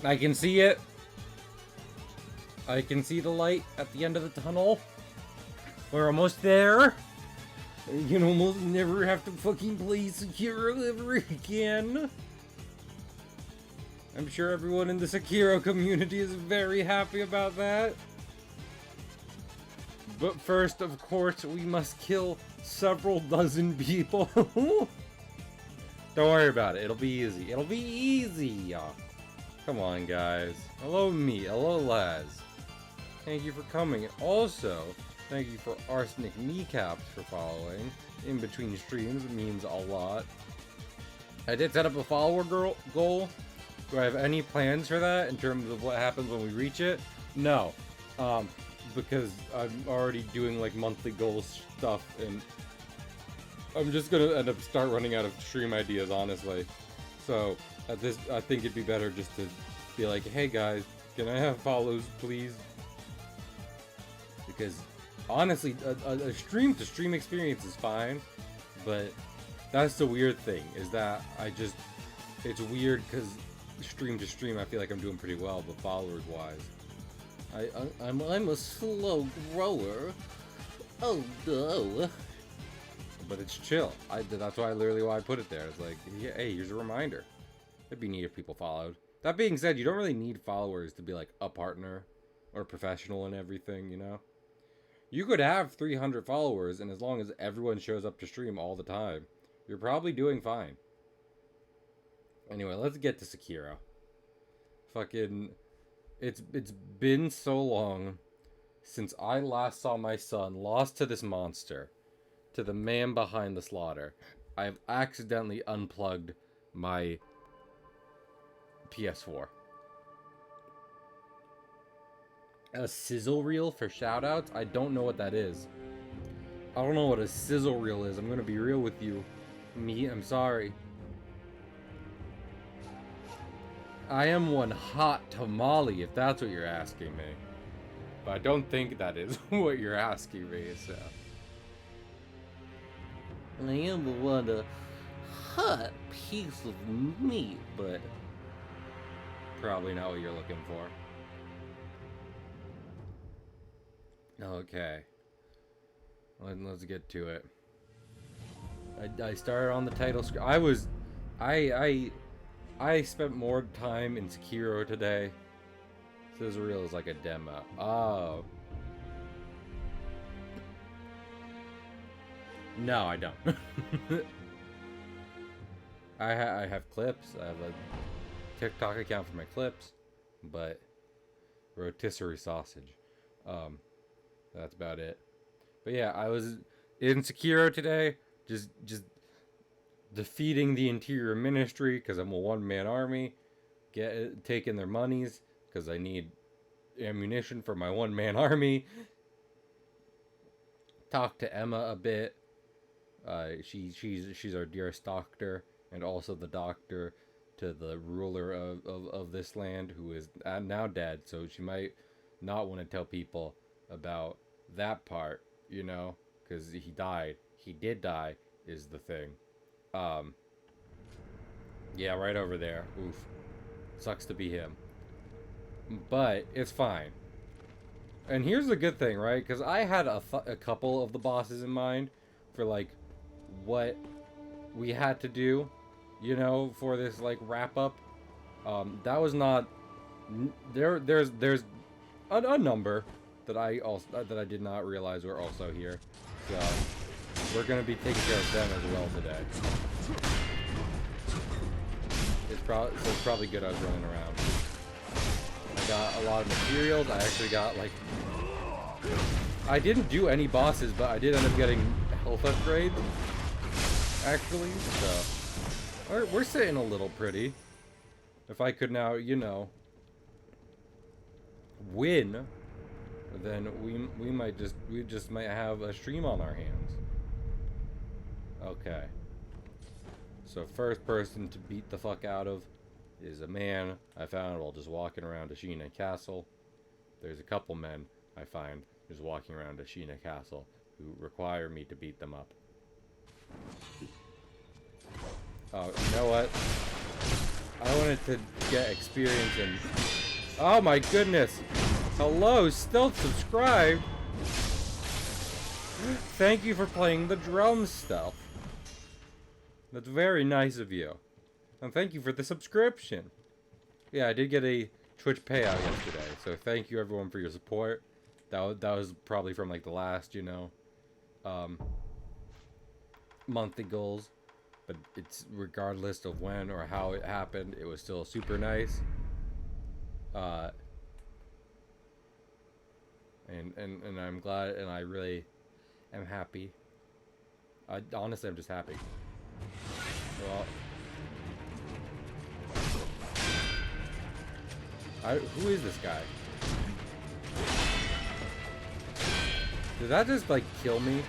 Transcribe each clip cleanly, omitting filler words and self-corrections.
I can see it. I can see the light at the end of the tunnel. We're almost there. You can almost never have to fucking play Sekiro ever again. I'm sure everyone in the Sekiro community is very happy about that. But first, of course, we must kill several dozen people. Don't worry about it. It'll be easy. It'll be easy. Come on, guys. Hello, me. Hello, Laz. Thank you for coming. And also, thank you for Arsenic Kneecaps for following. In between streams, it means a lot. I did set up a follower goal. Do I have any plans for that in terms of what happens when we reach it? No. Because I'm already doing like monthly goals stuff, and I'm just gonna end up running out of stream ideas, honestly. So at this, I think it'd be better just to be like, hey guys, can I have follows, please? Because honestly, a stream-to-stream experience is fine, but that's the weird thing, is that it's weird because stream-to-stream I feel like I'm doing pretty well, but followers-wise, I'm a slow grower. Oh no. But it's chill. That's why I put it there. It's like, yeah, hey, here's a reminder. It'd be neat if people followed. That being said, you don't really need followers to be like a partner or professional and everything, you know? You could have 300 followers, and as long as everyone shows up to stream all the time, you're probably doing fine. Anyway, let's get to Sekiro. Fucking, it's been so long since I last saw my son lost to this monster, to the man behind the slaughter. I've accidentally unplugged my PS4. A sizzle reel for shoutouts? I don't know what that is. I don't know what a sizzle reel is. I'm gonna be real with you. I'm sorry. I am one hot tamale, if that's what you're asking me. But I don't think that is what you're asking me, so. I am one hot piece of meat, but probably not what you're looking for. Okay. Let's get to it. I started on the title screen. I spent more time in Sekiro today. Sizzle reel is like a demo. Oh. No, I don't. I have clips. I have a TikTok account for my clips, but rotisserie sausage. That's about it. But yeah, I was in Sekiro today, just defeating the interior ministry because I'm a one-man army, taking their monies because I need ammunition for my one-man army. Talked to Emma a bit. She's our dearest doctor, and also the doctor to the ruler of this land, who is now dead, so she might not want to tell people about that part, you know, because he died. He did die, is the thing. Yeah, right over there. Oof. Sucks to be him. But it's fine. And here's the good thing, right? Because I had a couple of the bosses in mind for, like, what we had to do, you know, for this, like, wrap-up. That was not... There's a number that I did not realize were also here. So, we're going to be taking care of them as well today. It's probably good I was running around. I got a lot of materials. I actually got, like... I didn't do any bosses, but I did end up getting health upgrades, actually, so... We're sitting a little pretty. If I could now, you know, win, then we just might have a stream on our hands. Okay. So first person to beat the fuck out of is a man I found while just walking around Ashina Castle. There's a couple men I find just walking around Ashina Castle who require me to beat them up. Oh, you know what? I wanted to get experience in... Oh my goodness! Hello, still subscribed! Thank you for playing the drum stuff. That's very nice of you. And thank you for the subscription. Yeah, I did get a Twitch payout yesterday, so thank you everyone for your support. That was probably from like the last, you know, monthly goals. But it's regardless of when or how it happened, it was still super nice. And I'm glad, and I really am happy. Honestly, I'm just happy. Well, who is this guy? Did that just like kill me?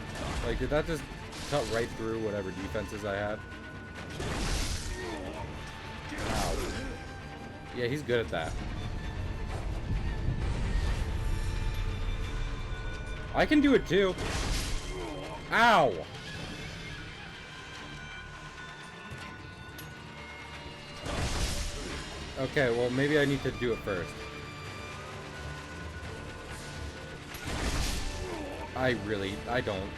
Like, did that just cut right through whatever defenses I had? Ow. Yeah, he's good at that. I can do it too. Ow! Okay, well maybe I need to do it first. I don't.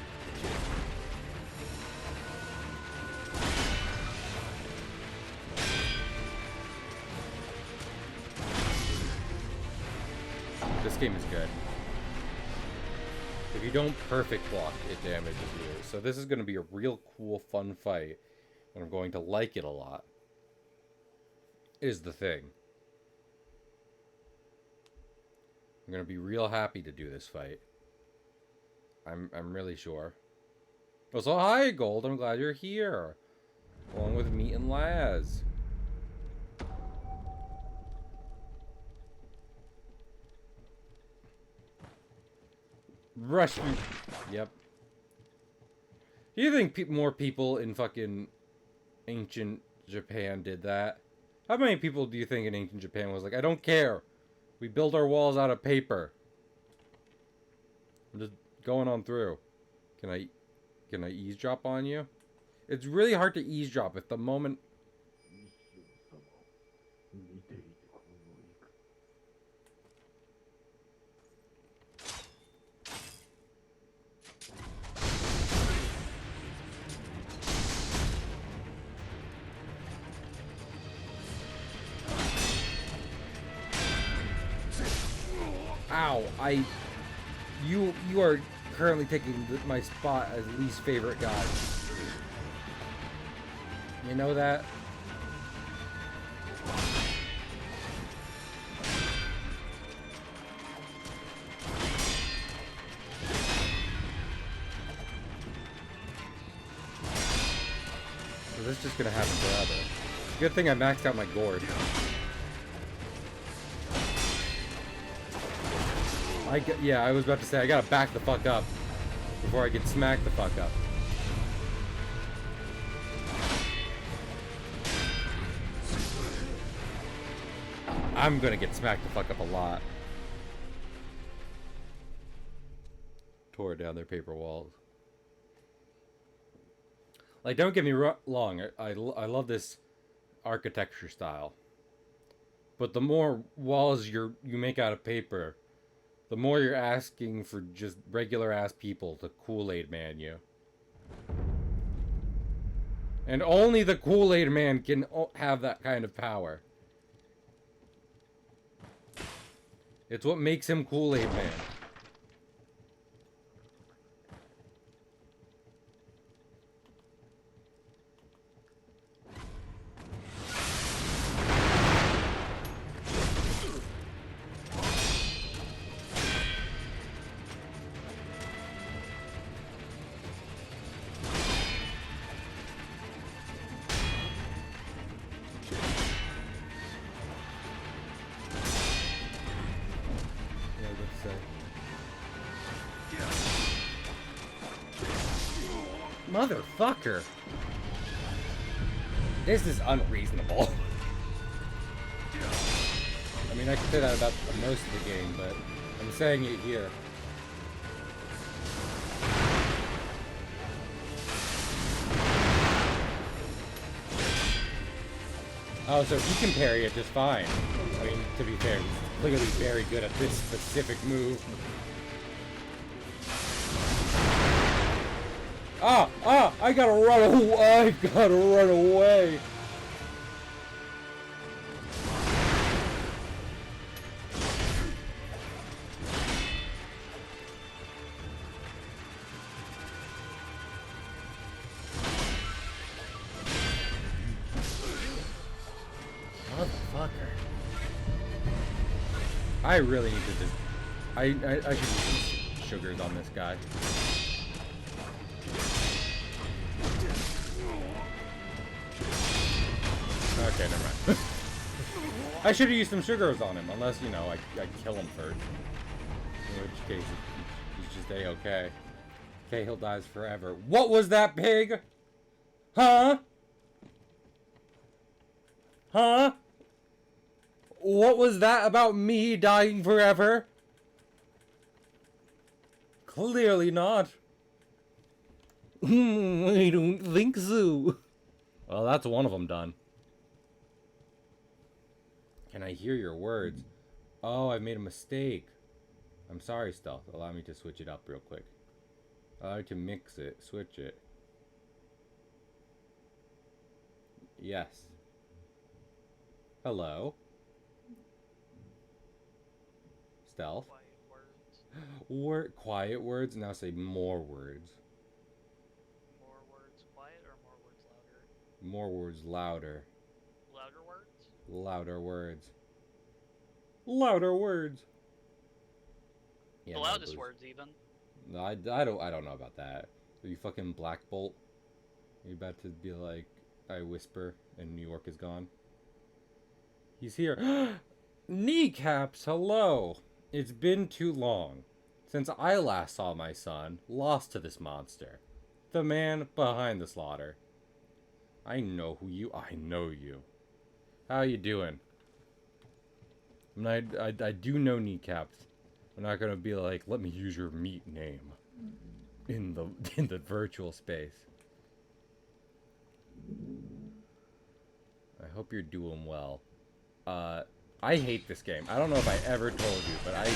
This game is good. If you don't perfect block, it damages you. So this is going to be a real cool, fun fight. And I'm going to like it a lot. Is the thing. I'm going to be real happy to do this fight. I'm really sure. Oh, so hi, Gold. I'm glad you're here. Along with me and Laz. Rush me. Yep. Do you think more people in fucking ancient Japan did that? How many people do you think in ancient Japan was like, I don't care. We build our walls out of paper. I'm just going on through. Can I eavesdrop on you? It's really hard to eavesdrop at the moment. Ow, you are currently taking my spot as least favorite guy. You know that? So this is just gonna happen forever. Good thing I maxed out my gourd. Yeah, I was about to say, I gotta back the fuck up before I get smacked the fuck up. I'm gonna get smacked the fuck up a lot. Tore down their paper walls. Like, don't get me wrong, I love this architecture style. But the more walls you make out of paper, the more you're asking for just regular ass people to Kool-Aid man you. And only the Kool-Aid man can have that kind of power. It's what makes him Kool-Aid man. Motherfucker. This is unreasonable. I mean, I can say that about most of the game, but I'm saying it here. Oh, so he can parry it just fine. I mean, to be fair, he's clearly very good at this specific move. I gotta run away! I gotta run away! Motherfucker. I really need to just... I should use some sugars on this guy. Okay, never mind. I should have used some sugars on him, unless, you know, I kill him first. In which case, he's just A-okay. Okay, he'll dies forever. What was that, pig? Huh? Huh? What was that about me dying forever? Clearly not. I don't think so. Well, that's one of them done. Can I hear your words? Oh, I made a mistake. I'm sorry, Stealth. Allow me to switch it up real quick. I like to mix it, switch it. Yes. Hello. Stealth. Quiet words. Now say more words. More words quiet or more words louder? More words louder. Louder words? Louder words. Louder words. Yeah, The loudest words even. No, I don't know about that. Are you fucking Black Bolt? Are you about to be like, I whisper and New York is gone? He's here. Kneecaps, hello. It's been too long since I last saw my son lost to this monster. The man behind the slaughter. I know who you... I know you. How you doing? I mean, I do know Kneecaps. I'm not gonna be like, let me use your meat name in the virtual space. I hope you're doing well. I hate this game. I don't know if I ever told you, but I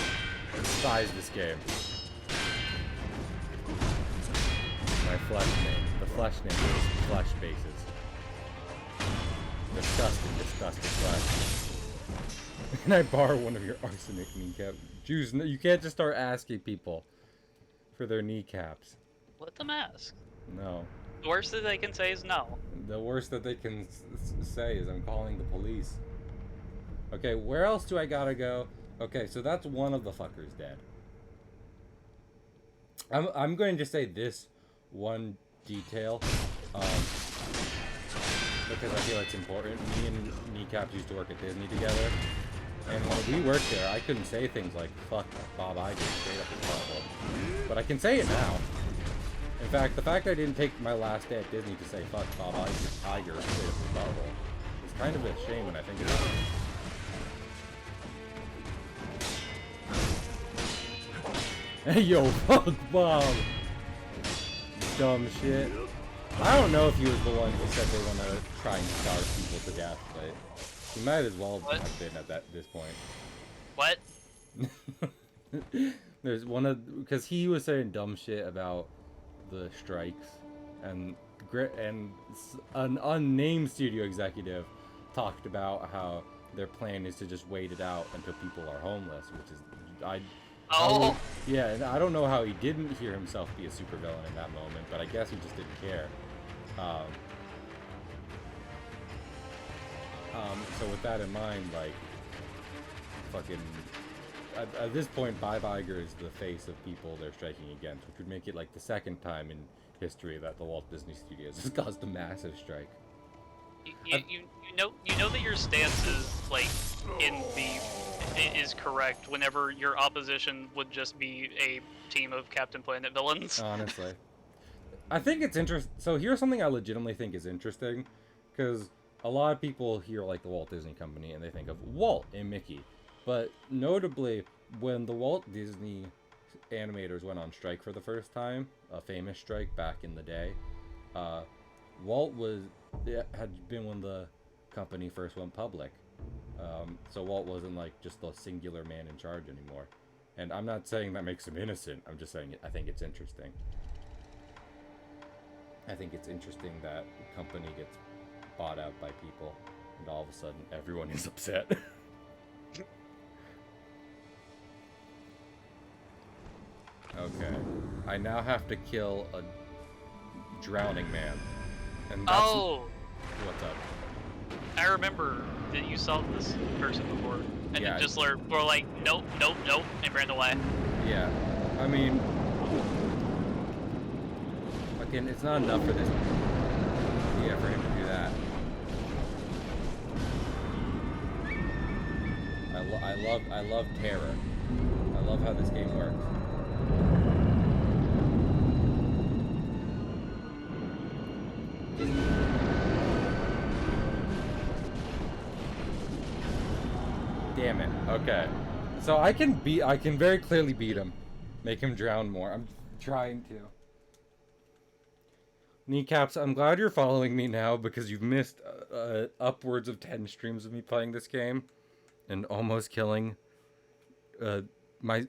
despise this game. My flesh name. The flesh name is flesh bases. Disgusting, disgusting flesh. Can I borrow one of your arsenic kneecap? Jews, you can't just start asking people for their kneecaps. Let them ask. No. The worst that they can say is no. The worst that they can say is I'm calling the police. Okay, where else do I gotta go? Okay, so that's one of the fuckers dead. I'm going to say this one detail, because I feel it's important. Me and Kneecaps used to work at Disney together, and when we worked there, I couldn't say things like "fuck Bob Iger" straight up his butthole, but I can say it now. In fact, the fact I didn't take my last day at Disney to say "fuck Bob Iger" straight up his butthole is kind of a shame when I think about it. Hey yo, fuck Bob! Dumb shit. I don't know if he was the one who said they want to try and starve people to death, but he might as well have been at this point. What? There's one of... because he was saying dumb shit about the strikes, and an unnamed studio executive talked about how their plan is to just wait it out until people are homeless, which is... yeah, and I don't know how he didn't hear himself be a supervillain in that moment, but I guess he just didn't care. So with that in mind, like, fucking, at this point, Bob Iger is the face of people they're striking against, which would make it like the second time in history that the Walt Disney Studios has caused a massive strike. You know that your stance is like is correct whenever your opposition would just be a team of Captain Planet villains. Honestly, I think it's interesting. So here's something I legitimately think is interesting, because a lot of people hear like the Walt Disney Company and they think of Walt and Mickey, but notably when the Walt Disney animators went on strike for the first time, a famous strike back in the day, Walt had been one of the company first went public. So Walt wasn't like just the singular man in charge anymore. And I'm not saying that makes him innocent. I'm just saying I think it's interesting. I think it's interesting that company gets bought out by people, and all of a sudden everyone is upset. Okay. I now have to kill a drowning man. And that's what's up. I remember that you saw this person before, and Yeah. then just were like, nope, nope, nope, and ran away. Yeah. I mean, fucking, it's not enough for this. Yeah, for him to do that. I love terror. I love how this game works. Damn it. Okay. So I can very clearly beat him. Make him drown more. I'm trying to. Kneecaps, I'm glad you're following me now because you've missed upwards of 10 streams of me playing this game and almost killing my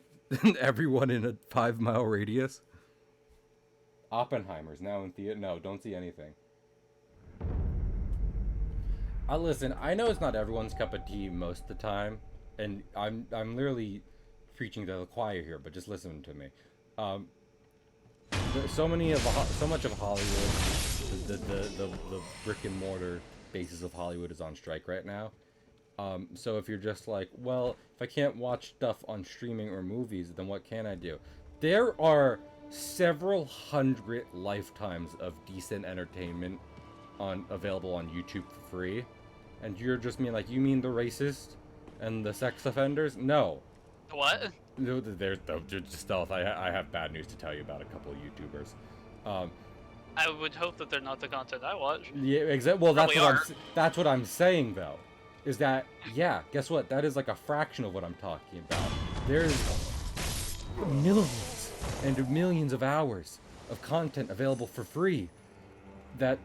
everyone in a 5-mile radius. Oppenheimer's now in theater. No, don't see anything. Listen, I know it's not everyone's cup of tea most of the time, and I'm literally preaching to the choir here, but just listen to me. So much of Hollywood, the brick and mortar basis of Hollywood is on strike right now. So if you're just like, well, if I can't watch stuff on streaming or movies, then what can I do? There are several hundred lifetimes of decent entertainment available on YouTube for free, and you're just like, you mean the racist and the sex offenders? No. What? There's just stealth. I have bad news to tell you about a couple of YouTubers. I would hope that they're not the content I watch. Yeah, exactly. Well, Probably that's what I'm saying though. Is that, yeah, guess what? That is like a fraction of what I'm talking about. There's millions and millions of hours of content available for free that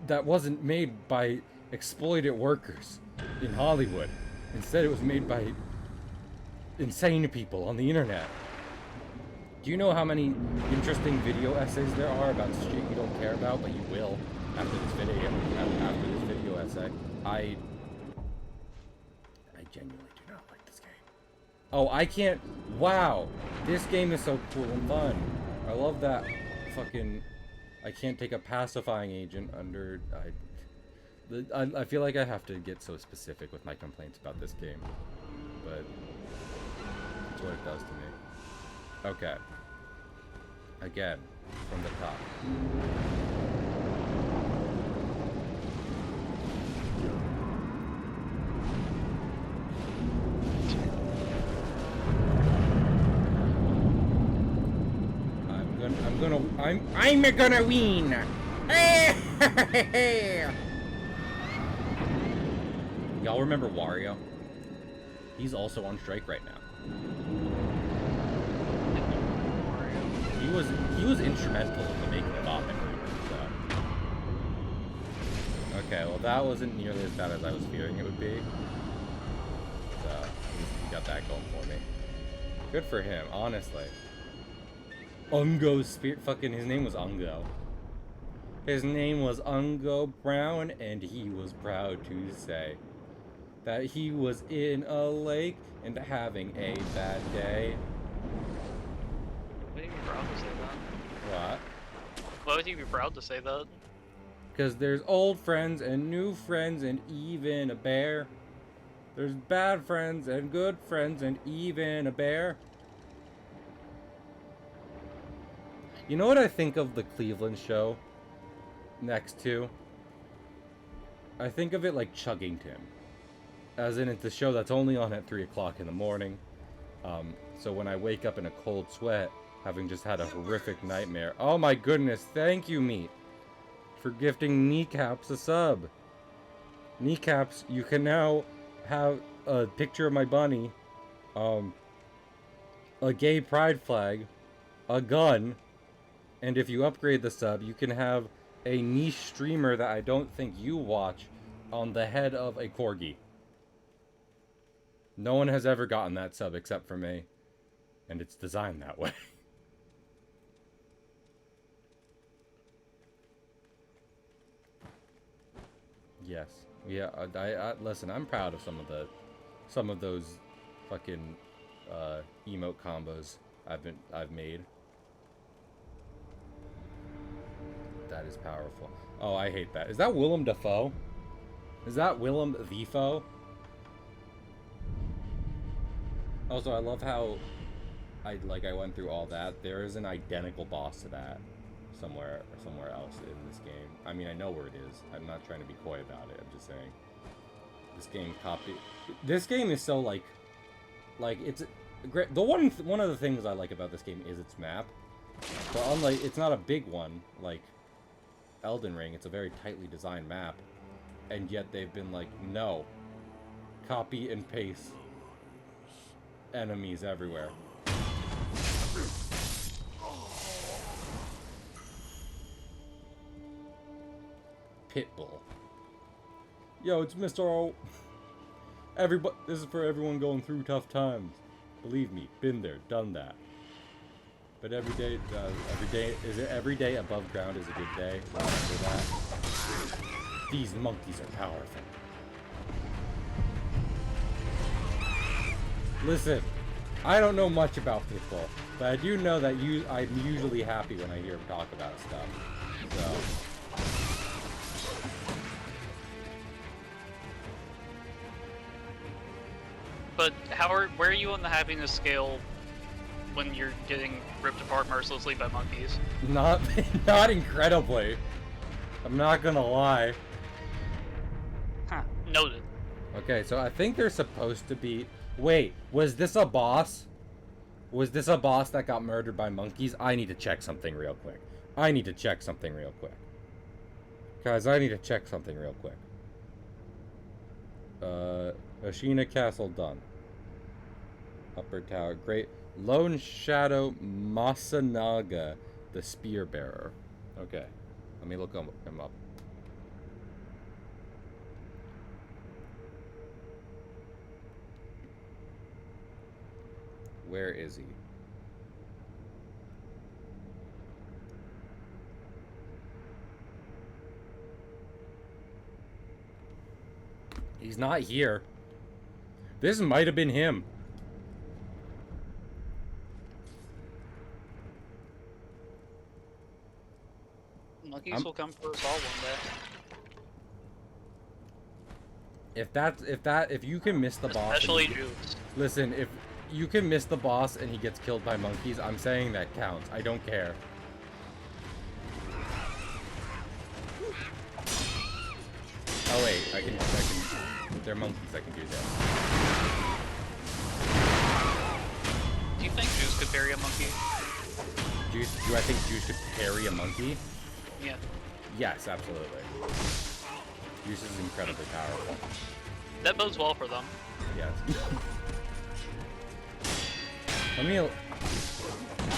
that wasn't made by exploited workers in Hollywood. Instead, it was made by insane people on the internet. Do you know how many interesting video essays there are about shit you don't care about, but you will after this video essay? I genuinely do not like this game. Oh, I can't. Wow, this game is so cool and fun. I love that fucking. I can't take a pacifying agent under. I feel like I have to get so specific with my complaints about this game, but that's what it does to me. Okay. Again, from the top. I'm gonna win. Y'all remember Wario? He's also on strike right now. He was instrumental in the making of Oppenheimer, so. Okay, well that wasn't nearly as bad as I was fearing it would be. So at least he got that going for me. Good for him, honestly. Ungo's spirit, fucking, his name was Ungo. His name was Ungo Brown, and he was proud to say that he was in a lake and having a bad day. Why would you be proud to say that? What? Why would you be proud to say that? Because there's old friends and new friends and even a bear. There's bad friends and good friends and even a bear. You know what I think of the Cleveland show next to? I think of it like Chuggington. As in, it's a show that's only on at 3 o'clock in the morning. So when I wake up in a cold sweat, having just had a horrific nightmare. Oh my goodness, thank you, Meat, for gifting Kneecaps a sub. Kneecaps, you can now have a picture of my bunny, a gay pride flag, a gun, and if you upgrade the sub, you can have a niche streamer that I don't think you watch on the head of a corgi. No one has ever gotten that sub except for me. And it's designed that way. Yes. Yeah, I listen, I'm proud of some of those fucking emote combos I've made. That is powerful. Oh, I hate that. Is that Willem Dafoe? Is that Willem Dafoe? Also, I love how I went through all that. There is an identical boss to that somewhere else in this game. I mean, I know where it is. I'm not trying to be coy about it. I'm just saying this game copy. This game is so like it's great. One of the things I like about this game is its map. But unlike, it's not a big one like Elden Ring. It's a very tightly designed map, and yet they've been like, no, copy and paste enemies everywhere. Pitbull. Yo, it's Mr. O. Everybody, this is for everyone going through tough times. Believe me, been there, done that. But every day every day above ground is a good day. Remember that. These monkeys are powerful. Listen, I don't know much about Pitbull, but I do know that I'm usually happy when I hear him talk about stuff. So. But where are you on the happiness scale when you're getting ripped apart mercilessly by monkeys? Not incredibly. I'm not gonna lie. Huh. Noted. Okay, so I think they're supposed to be... Wait, was this a boss? Was this a boss that got murdered by monkeys? I need to check something real quick. Guys, I need to check something real quick. Ashina Castle done. Upper Tower, great. Lone Shadow Masanaga, the Spear Bearer. Okay, let me look him up. Where is he? He's not here. This might have been him. Monkeys will come for us all one day. If you can miss the boss, Especially Juice. Listen, if you can miss the boss and he gets killed by monkeys, I'm saying that counts. I don't care. Oh wait, I can. They're monkeys. I can do that. Do you think Juice could parry a monkey? Do I think Juice could parry a monkey? Yeah. Yes, absolutely. Juice is incredibly powerful. That bodes well for them. Yes.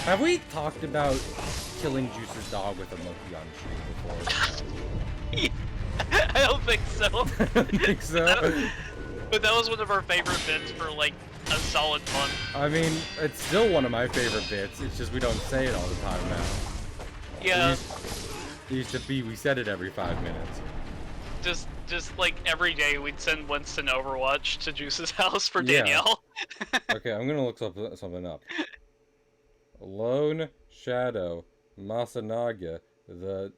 Have we talked about killing Juice's dog with a monkey on stream before? I don't think so. I don't think so. But that was one of our favorite bits for like a solid month. I mean, it's still one of my favorite bits. It's just we don't say it all the time now. Yeah. It used to be we said it every 5 minutes. Just like every day we'd send Winston Overwatch to Juice's house for Danielle. Yeah. Okay, I'm gonna look something up. Lone Shadow Masanaga, the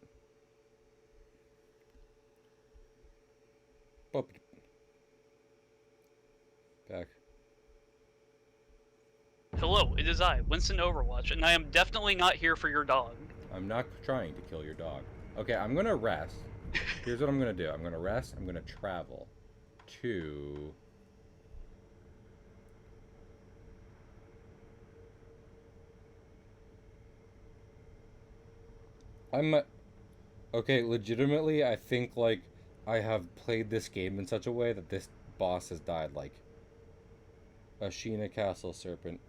back. Hello, it is I, Winston Overwatch, and I am definitely not here for your dog. I'm not trying to kill your dog. Okay, I'm gonna rest. Here's what I'm gonna do. I'm gonna rest. I'm gonna travel to... Okay, legitimately, I think, like, I have played this game in such a way that this boss has died, like... Ashina Castle, Serpent,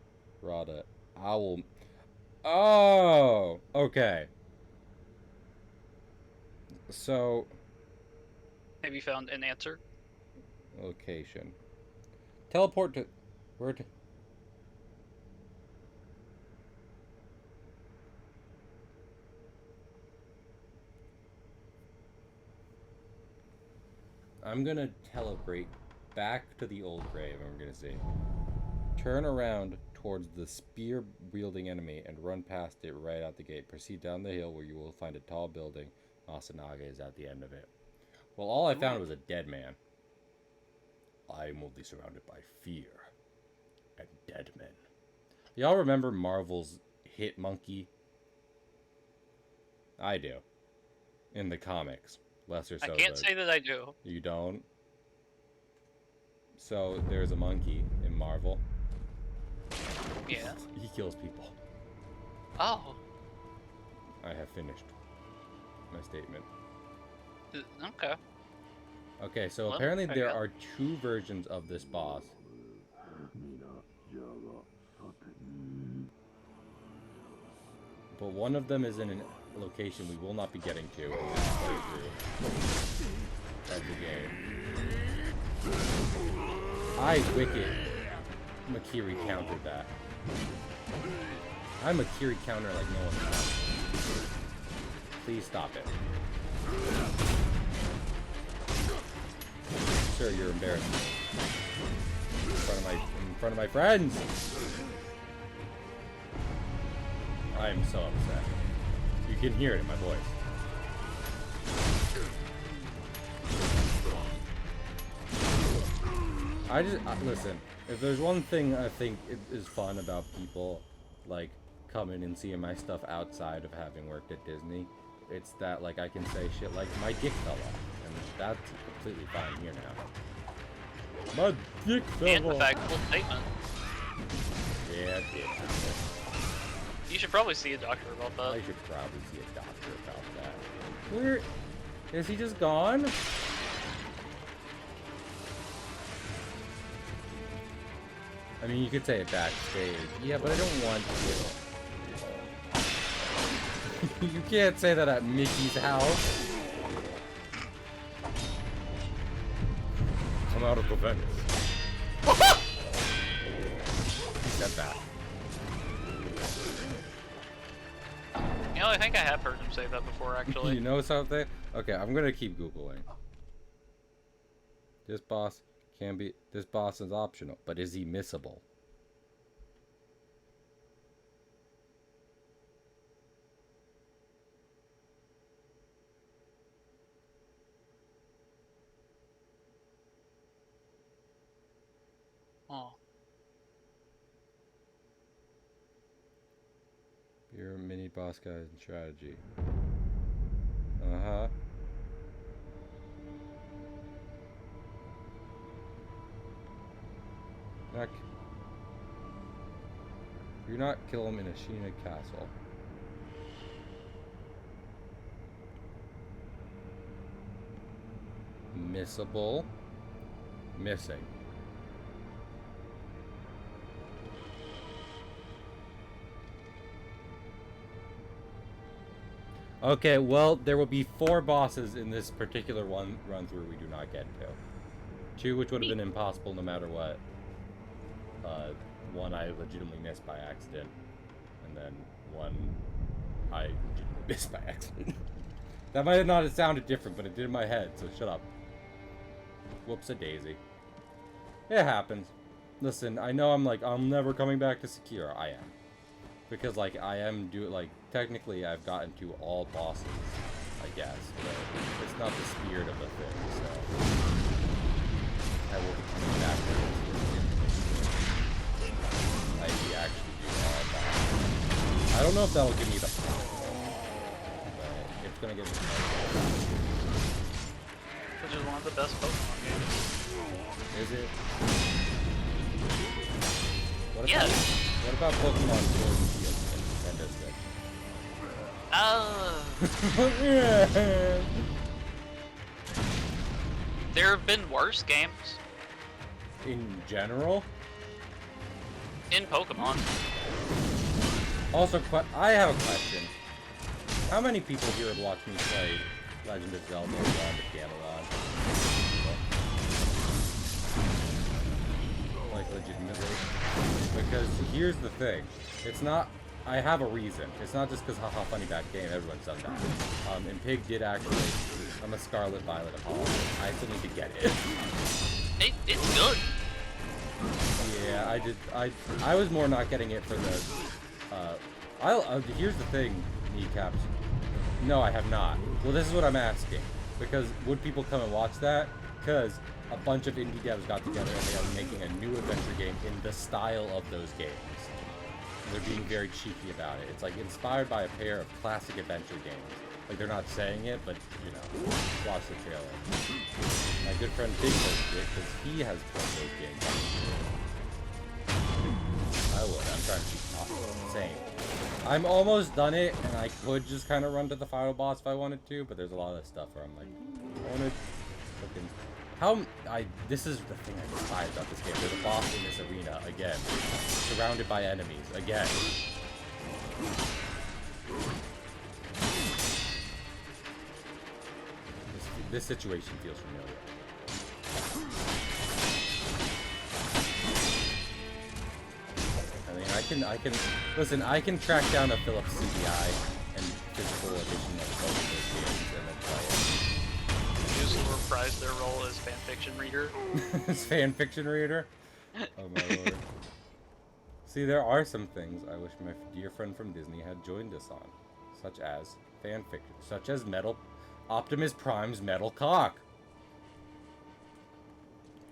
Rada, Owl... Oh! Okay. So, Have you found an answer? location. Teleport to... Where to... I'm gonna teleporate back to the old grave, and we're gonna see. Turn around towards the spear-wielding enemy and run past it right out the gate. Proceed down the hill where you will find a tall building. Masanaga is at the end of it. Well, all I found was a dead man. I am only surrounded by fear and dead men. Y'all remember Marvel's Hit Monkey? I do. In the comics. Lesser so. I can't say that I do. You don't? So, there's a monkey in Marvel. Yeah. He kills people. Oh. I have finished my statement. Okay. Okay, so Well, apparently there yeah. are two versions of this boss. But one of them is in a location we will not be getting to in this playthrough of the game. I, Wicked, Makiri countered that. I Makiri counter like no one else. Please stop it. Sir, you're embarrassing me. In front of my friends! I am so upset. You can hear it in my voice. Listen, if there's one thing I think is fun about people, like, coming and seeing my stuff outside of having worked at Disney, it's that, like, I can say shit like, my dick fell off. And that's completely fine here now. My dick fell And off. the factual statement. Yeah, it did. You should probably see a doctor about I that. should probably see a doctor about that. Where... Is he just gone? I mean, you could say it backstage. Yeah, but I don't want to. You can't say that at Mickey's house. Come out of the vents. He said that. You know, I think I have heard him say that before, actually. You know something? Okay, I'm gonna keep Googling. This boss can be... This boss is optional, but is he missable? Oh. Your mini boss guys and strategy. Uh-huh. You're not kill him in Ashina Castle. Missable. Missing. Okay, well, there will be 4 bosses in this particular one run through we do not get to. 2 which would have been impossible no matter what. 1 I legitimately missed by accident. And then 1 I legitimately missed by accident. That might have not sounded different, but it did in my head, so shut up. Whoops-a-daisy. It happens. Listen, I know I'm never coming back to Sekiro. I am. Because, like, technically I've gotten to all bosses, I guess, but it's not the spirit of the thing, so I will be coming back to it. I actually do all bosses. I don't know if that'll give me the but it's gonna give me the Which is one of the best Pokemon games. Is it? Yes. What about Pokemon Sword and Shield and Nintendo Switch? There have been worse games In general? in Pokemon. Also, I have a question. How many people here would watch me play Legend of Zelda 1 to Gamelon. Like, legitimately. Because here's the thing. It's not... I have a reason. It's not just because, haha, funny bad game. Everyone's done that. And Pig did actually... I'm a Scarlet Violet apologist. I still need to get it. It's good. Yeah, I did. I was more not getting it for the... here's the thing, Kneecaps. No, I have not. Well, this is what I'm asking. Because would people come and watch that? Because a bunch of indie devs got together and they are making a new adventure game in the style of those games. They're being very cheeky about it. It's like inspired by a pair of classic adventure games. Like they're not saying it, but you know, watch the trailer. My good friend Big posted it because he has played those games. I would. I'm trying to keep same. I'm almost done it, and I could just kind of run to the final boss if I wanted to, but there's a lot of stuff where I'm like, I want to fucking... This is the thing I despise about this game. There's a boss in this arena, again. Surrounded by enemies, again. This situation feels familiar. I can listen, I can track down a Philips CDI and physical edition of both of those games and then play it. Use will reprise their role as fanfiction reader. As fanfiction reader? Oh my lord. See, there are some things I wish my dear friend from Disney had joined us on. Such as fanfiction. Such as Optimus Prime's Metal Cock.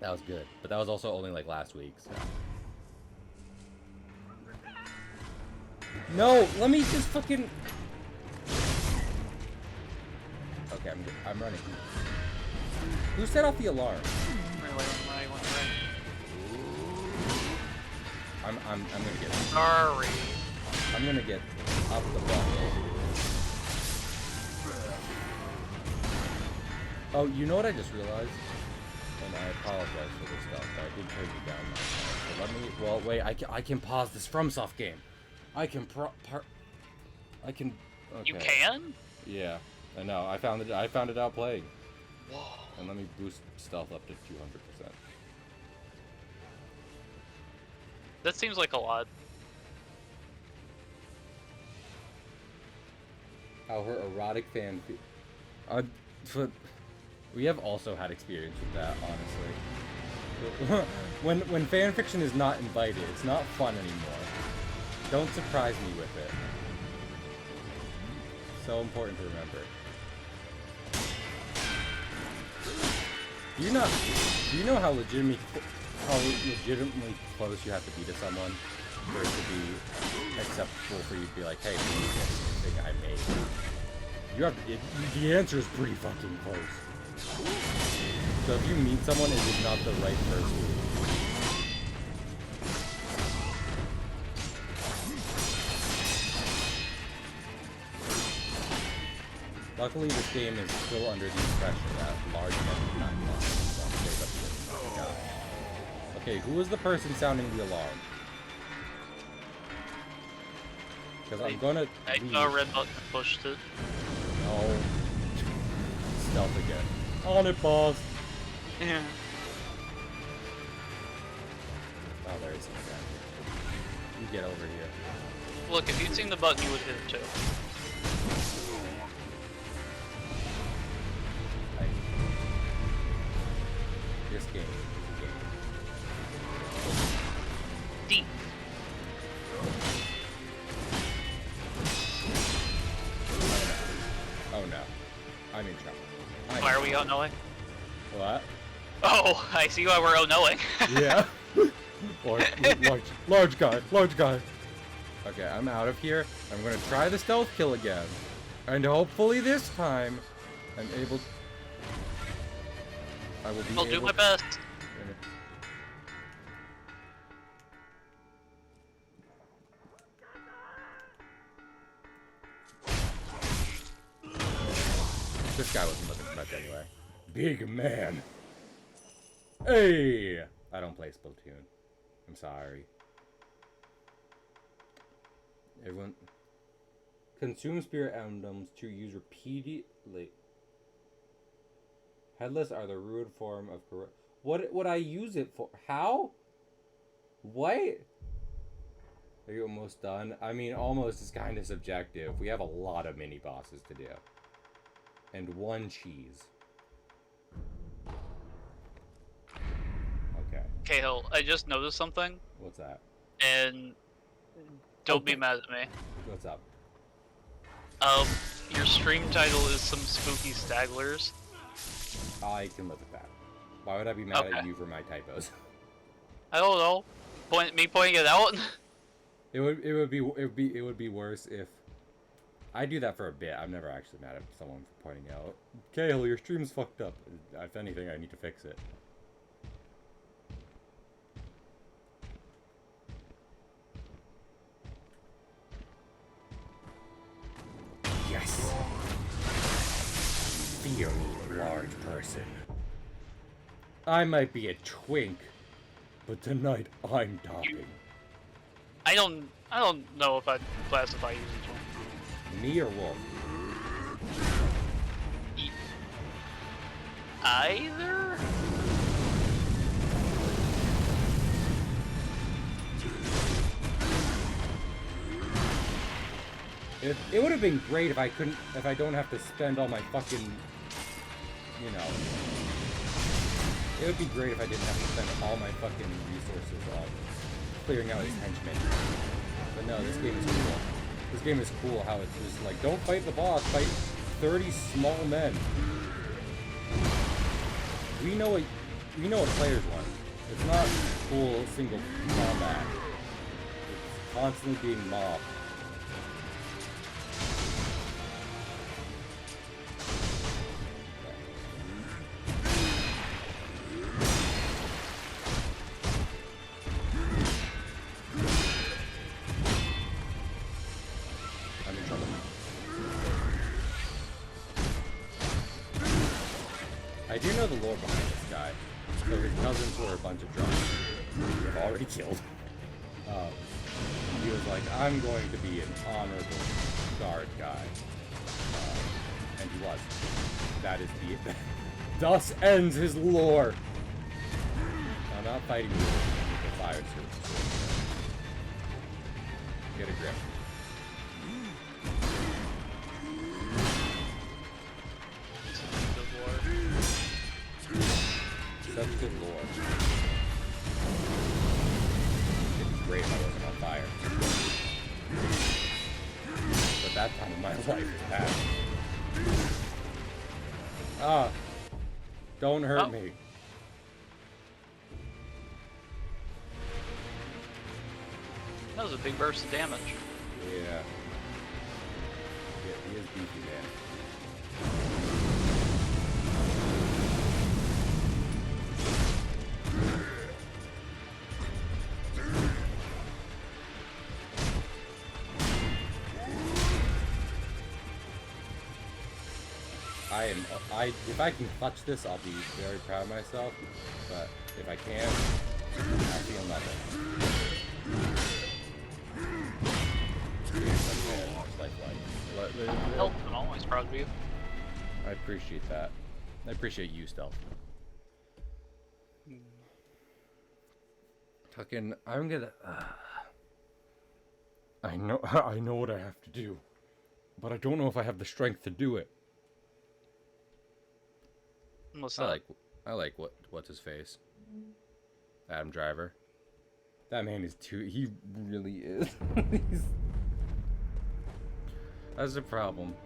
That was good. But that was also only like last week, so. No, let me just fucking... Okay, I'm running. Who set off the alarm? I'm gonna get... Sorry. I'm gonna get up the butt. Oh, you know what I just realized? And I apologize for this stuff, but I did turn you down last time. So let me... Well, wait, I can pause this FromSoft game. I can I can... Okay. You can? Yeah, I know. I found it out playing. Whoa. And let me boost stealth up to 200%. That seems like a lot. Our erotic fan... we have also had experience with that, honestly. when fanfiction is not invited, it's not fun anymore. Don't surprise me with it. So important to remember. Do you know how legitimately close you have to be to someone for it to be acceptable for you to be like, hey, we need this thing I made? The answer is pretty fucking close. So if you meet someone and it's not the right person, luckily, this game is still under the impression that large enemies not guy. Okay, who is the person sounding the alarm? Because I'm gonna... I saw a red button and pushed it. No. Stealth again. On it, boss! Yeah. Oh, there is something down here. You get over here. Look, if you'd seen the button, you would hit it too. This game is a game. Deep. Oh no. I'm in trouble. Why are we out knowing? What? Oh, I see why we're out knowing. Yeah. large guy. Okay, I'm out of here. I'm gonna try the stealth kill again. And hopefully this time, I'm able... I'll do my best. This guy wasn't looking for much anyway. Big man. Hey! I don't play Splatoon. I'm sorry. Everyone... Consume spirit emblems to use repeatedly... Headless are the rude form of what would I use it for? How? What? Are you almost done? I mean, almost is kind of subjective. We have a lot of mini bosses to do. And one cheese. Okay. Cahill, I just noticed something, What's that? and don't be mad at me. What's up? Your stream title is some spooky Staglers. I can live with that. Why would I be mad at you for my typos? I don't know. Me pointing it out. It would be worse if I do that for a bit. I'm never actually mad at someone for pointing out, Cahill, your stream's fucked up. If anything, I need to fix it. Yes. Fear me, large person. I might be a twink, but tonight I'm talking. I don't know if I'd classify you as a twin. Me or wolf? Either? It would have been great if I don't have to spend all my fucking, you know. It would be great if I didn't have to spend all my fucking resources on clearing out his henchmen. But no, this game is cool. This game is cool how it's just like, don't fight the boss, fight 30 small men. We know what players want. It's not full single combat. It's constantly being mobbed. I do know the lore behind this guy. So his cousins were a bunch of drunks who have already killed. He was like, I'm going to be an honorable guard guy. And he was. That is the... Thus ends his lore! I'm not fighting you with the fire suit. Get a grip. Such good lore. It'd be great if I wasn't on fire. But that time of my life is past. Ah! Don't hurt me. That was a big burst of damage. Yeah. Yeah, he is beefy, man. If I can clutch this, I'll be very proud of myself. But if I can't, I feel nothing. I'm always proud of you. I appreciate that. I appreciate you, Stealth. Fucking, I'm gonna. I know what I have to do, but I don't know if I have the strength to do it. What's that? I like what's his face? Adam Driver. That man is too. He really is. That's the problem.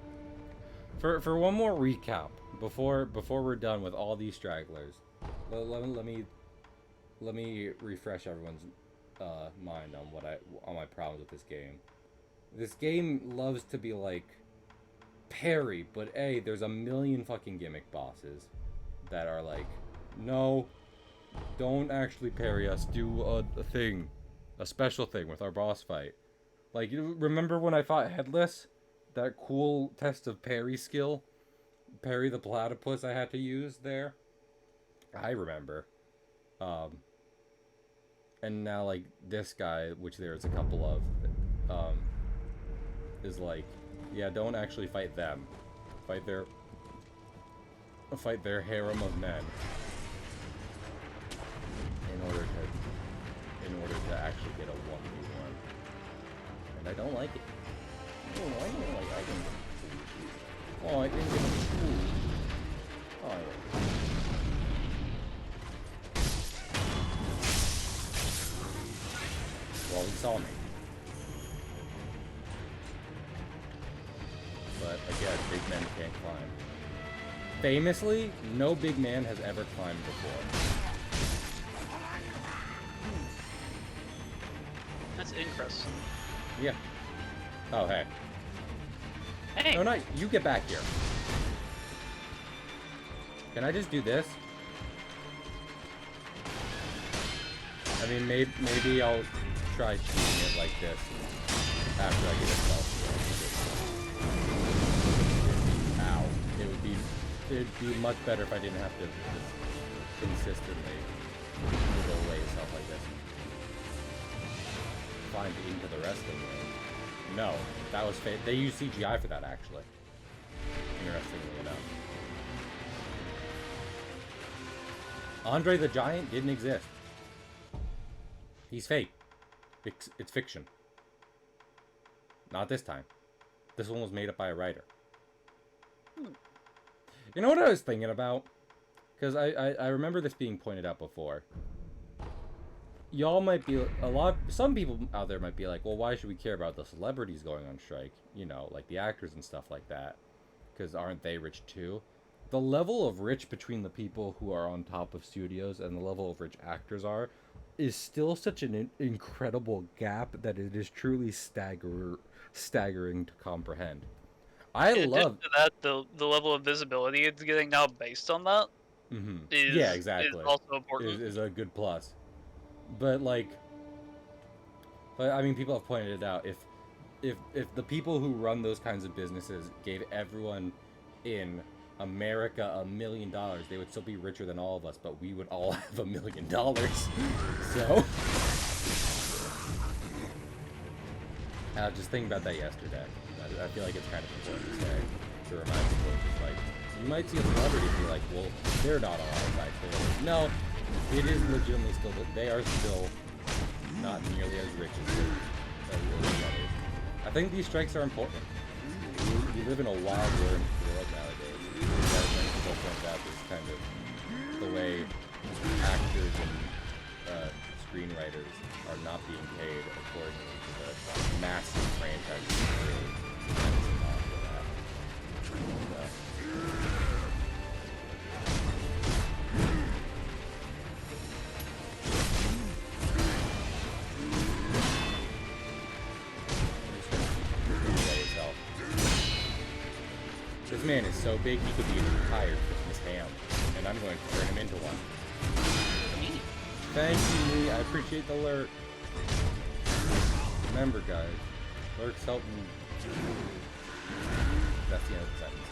For one more recap before we're done with all these stragglers, let me refresh everyone's mind on my problems with this game. This game loves to be like parry, but there's a million fucking gimmick bosses that are like, no, don't actually parry us. Do a thing, a special thing with our boss fight. Like, you remember when I fought Headless? That cool test of parry skill? Parry the platypus I had to use there? I remember. And now, like, this guy, which there's a couple of, is like, yeah, don't actually fight them. Fight their fight their harem of men in order to actually get a 1v1. And I don't like it. Oh, I don't like I can get Oh, I didn't get a Oh, yeah. Well, he saw me. But again, big men can't climb. Famously, no big man has ever climbed before. That's interesting. Yeah. Oh, hey. Hey! No, you get back here. Can I just do this? I mean, maybe I'll try cheating it like this after I get a self. Ow. It'd be much better if I didn't have to just consistently wiggle away stuff like this. Climb into the wrestling ring. No, that was fake. They use CGI for that, actually. Interestingly enough. Andre the Giant didn't exist. He's fake. It's fiction. Not this time. This one was made up by a writer. You know what I was thinking about? Because I remember this being pointed out before. Y'all might be some people out there might be like, well, why should we care about the celebrities going on strike? You know, like the actors and stuff like that. Because aren't they rich too? The level of rich between the people who are on top of studios and the level of rich actors is still such an incredible gap that it is truly staggering to comprehend. In addition to that, the level of visibility it's getting now based on that yeah, exactly. is also important. Is a good plus. But I mean, people have pointed it out. If the people who run those kinds of businesses gave everyone in America $1 million, they would still be richer than all of us, but we would all have $1 million. So, I was just thinking about that yesterday. I feel like it's kind of important to say, to remind people, just like, you might see a celebrity and be like, well, they're not on our side. No, it is legitimately still, they are still not nearly as rich as the others. I think these strikes are important. We live in a wild world nowadays. As many people point out, this kind of the way actors and screenwriters are not being paid accordingly to the massive franchises. This man is so big he could be an entire Christmas ham, and I'm going to turn him into one. Thank you, me. I appreciate the lurk. Remember, guys, lurks help me. That's the end of the sentence.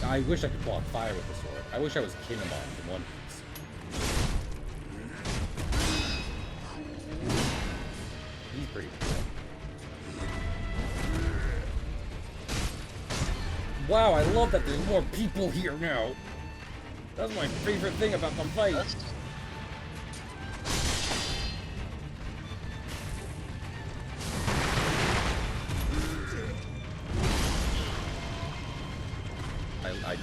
I wish I could block fire with the sword. I wish I was Kinemon from One Piece. He's pretty cool. Wow, I love that there's more people here now. That's my favorite thing about the fight.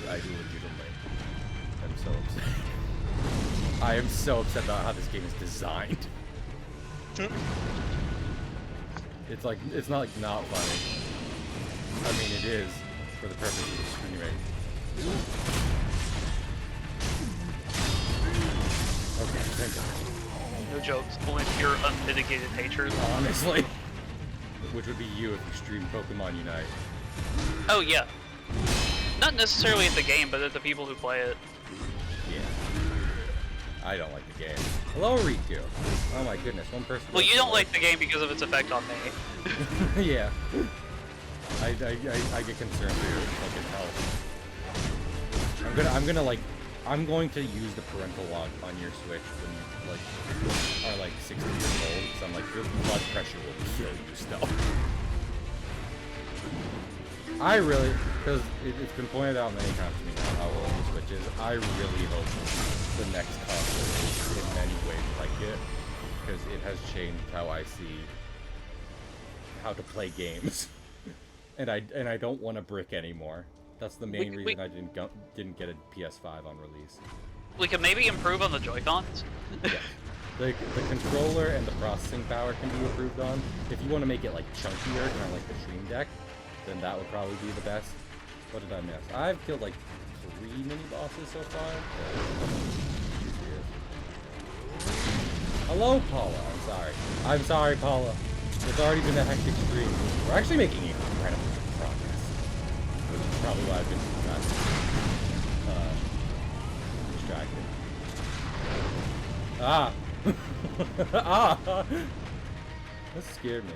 I do legitimately. I'm so upset. I am so upset about how this game is designed. It's like, it's not like not funny. I mean, it is for the purpose of the screenwriting. Okay, thank God. No jokes, only pure unmitigated hatred. Honestly. Which would be you if you streamed Pokemon Unite. Oh yeah. Not necessarily at the game, but at the people who play it. Yeah. I don't like the game. Hello, Riku. Oh my goodness, one person. Well, you don't like the game because of its effect on me. Yeah. I get concerned for your fucking health. I'm gonna like, I'm going to use the parental lock on your Switch when you are 60 years old. So I'm like, your blood pressure will kill you still. I really, because it's been pointed out many times to me now how old the Switch is. I really hope the next console is in many ways like it, because it has changed how I see how to play games, and I don't want a brick anymore. That's the main reason I didn't get a PS5 on release. We could maybe improve on the Joy-Cons. Yeah. The controller and the processing power can be improved on. If you want to make it like chunkier, kind of like the Stream Deck, then that would probably be the best. What did I miss? I've killed like 3 mini bosses so far. Hello, Paula. I'm sorry, Paula. It's already been a hectic stream. We're actually making incredible progress, which is probably why I've been distracted. That scared me.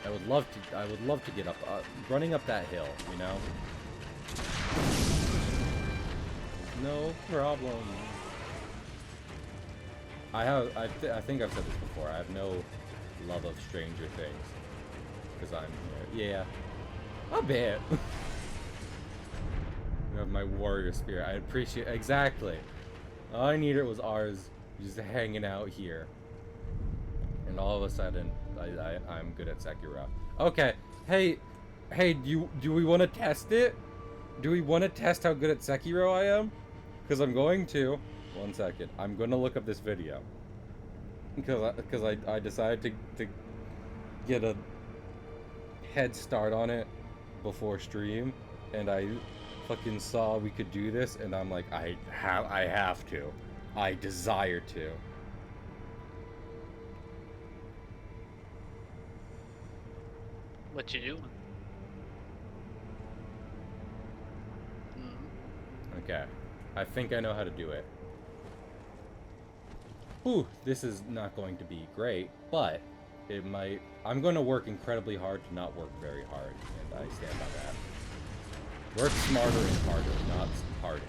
I would love to get up, running up that hill, you know? No problem. I think I've said this before, I have no love of Stranger Things. Because I'm here. Yeah. A bit. You have my warrior spirit. I appreciate, exactly. All I needed was ours, just hanging out here. And all of a sudden, I'm good at Sekiro. Okay, hey, do we want to test it? Do we want to test how good at Sekiro I am? Because I'm going to. 1 second. I'm going to look up this video. Because I decided to get a head start on it before stream, and I fucking saw we could do this, and I'm like, I have to. I desire to. What you doing? Okay. I think I know how to do it. Whew, this is not going to be great, but it might. I'm going to work incredibly hard to not work very hard, and I stand by that. Work smarter and harder, not harder.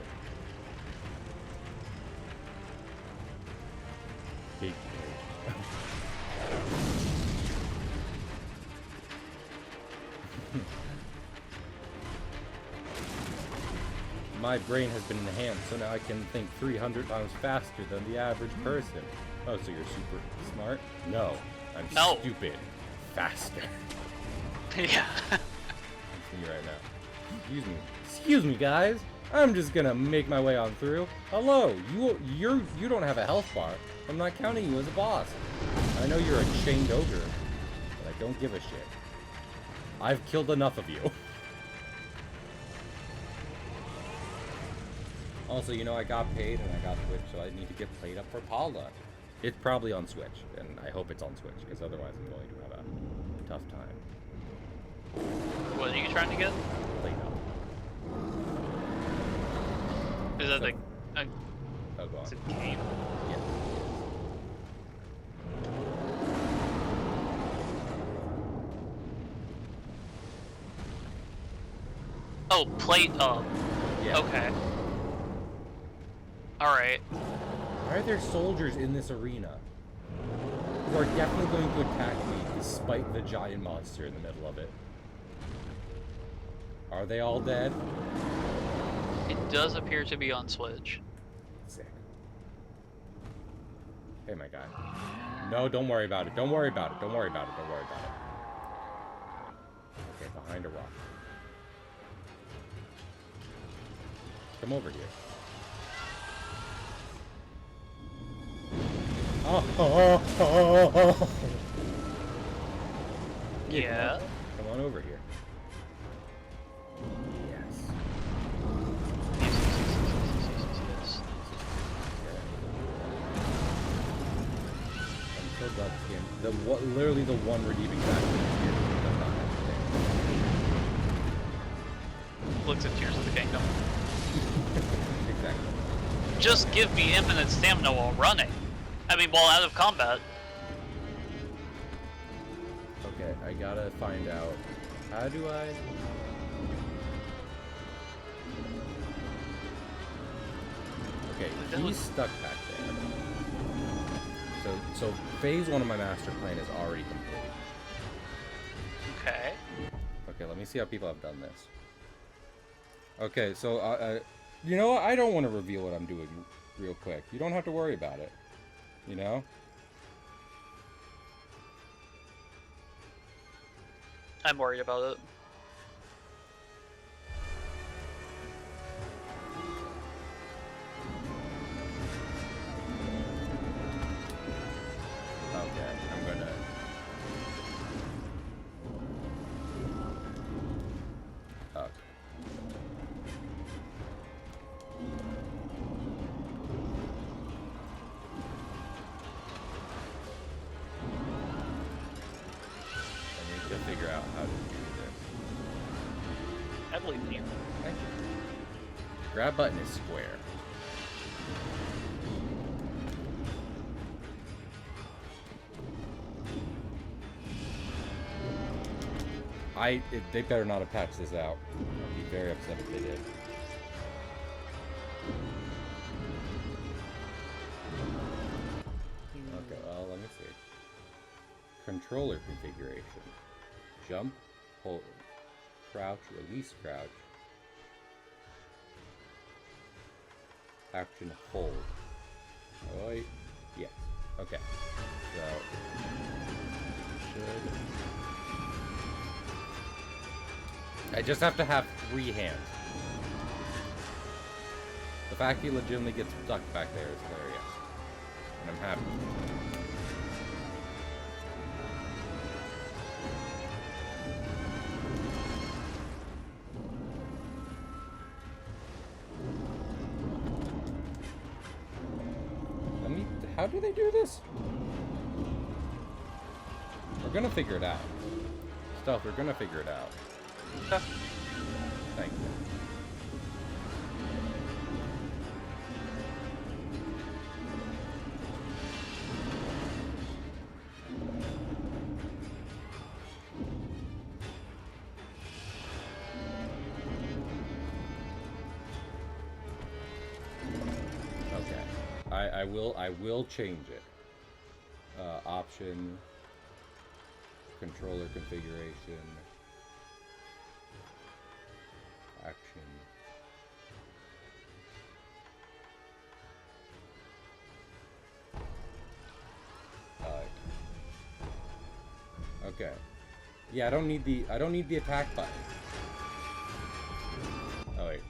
Big My brain has been enhanced, so now I can think 300 times faster than the average person. Oh, so you're super smart? No, I'm stupid. Faster. Yeah. That's me right now. Excuse me, guys. I'm just gonna make my way on through. Hello, you don't have a health bar. I'm not counting you as a boss. I know you're a chained ogre, but I don't give a shit. I've killed enough of you. Also, you know, I got paid and I got Twitch, so I need to get played up for Paula. It's probably on Switch, and I hope it's on Switch, because otherwise I'm going to have a tough time. What are you trying to get? Played up. Is that like a Oh, go on. is it game? Yeah. Oh, plate up. Yeah. Okay. Alright. Why are there soldiers in this arena who are definitely going to attack me despite the giant monster in the middle of it? Are they all dead? It does appear to be on Switch. Sick. Hey, my guy. No, don't worry about it. Don't worry about it. Don't worry about it. Don't worry about it. Okay, behind a rock. Come over here. Oh. Yeah. Come on over here. Yes. Yes. I'm so glad this game. Literally the one redeeming factor in this game does not have Looks at Tears of the Kingdom. exactly. Just give me infinite stamina while running. I mean, while out of combat. Okay, I gotta find out. How do I... Okay, he's stuck back there. So phase 1 of my master plan is already complete. Okay. Okay, let me see how people have done this. Okay, so you know what? I don't want to reveal what I'm doing real quick. You don't have to worry about it. You know? I'm worried about it. Okay, I'm gonna... Okay. I need to figure out how to do this. I believe in you. Thank you. Grab button is square. They better not have patched this out. I'd be very upset if they did. Okay, well, let me see. Controller configuration. Jump, hold, crouch, release crouch. Action hold. Oh, wait. Yes. Okay. So, should... I just have to have 3 hands. The fact he legitimately gets stuck back there is hilarious. And I'm happy. How do they do this? We're gonna figure it out. Stealth, we're gonna figure it out. Thank you. Okay. I will change it. Option, controller configuration, action. Okay. Yeah, I don't need the attack button. Oh wait.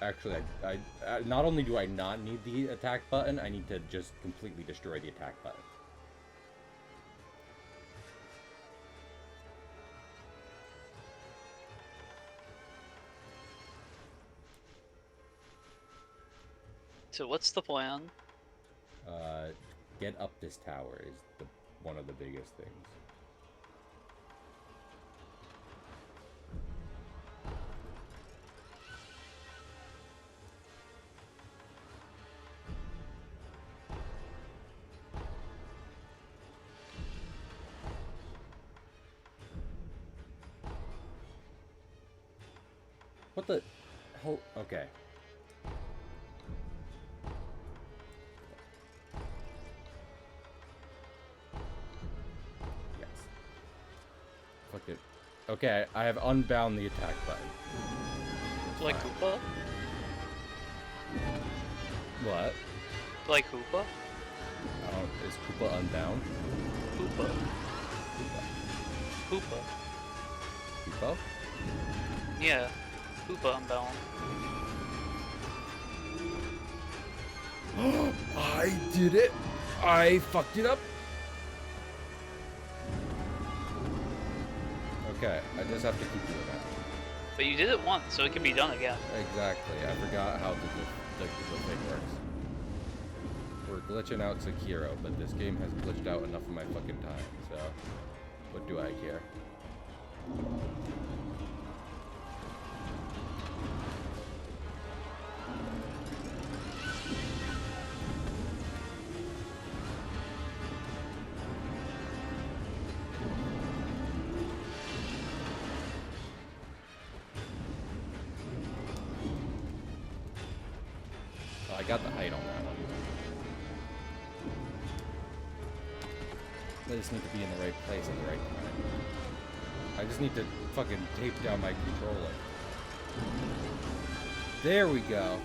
Actually, I not only do I not need the attack button, I need to just completely destroy the attack button. So what's the plan? Get up this tower is one of the biggest things. What the hell? Okay. Yes. Fuck it. Okay, I have unbound the attack button. Like Koopa? What? Like Koopa? Is Koopa unbound? Koopa. Koopa. Koopa. Koopa? Yeah. Koopa unbound. I did it! I fucked it up! Okay, I just have to keep doing that. But you did it once, so it can be done again. Exactly, I forgot how the thing works. We're glitching out Sekiro, but this game has glitched out enough of my fucking time, so what do I care? I just need to be in the right place at the right time. I just need to fucking tape down my controller. There we go.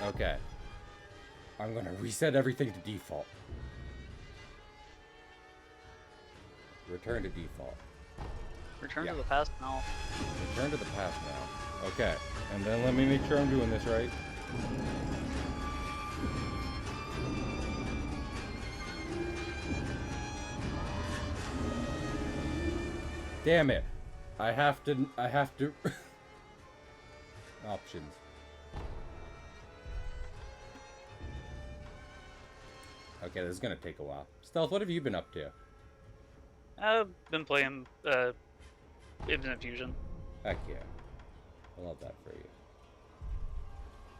Okay. I'm gonna reset everything to default. Return to default. Return to the past now. Return to the past now. Okay. And then let me make sure I'm doing this right. Damn it. I have to options. Okay, this is gonna take a while. Stealth, what have you been up to? I've been playing Infinite Fusion. Heck yeah. I love that for you.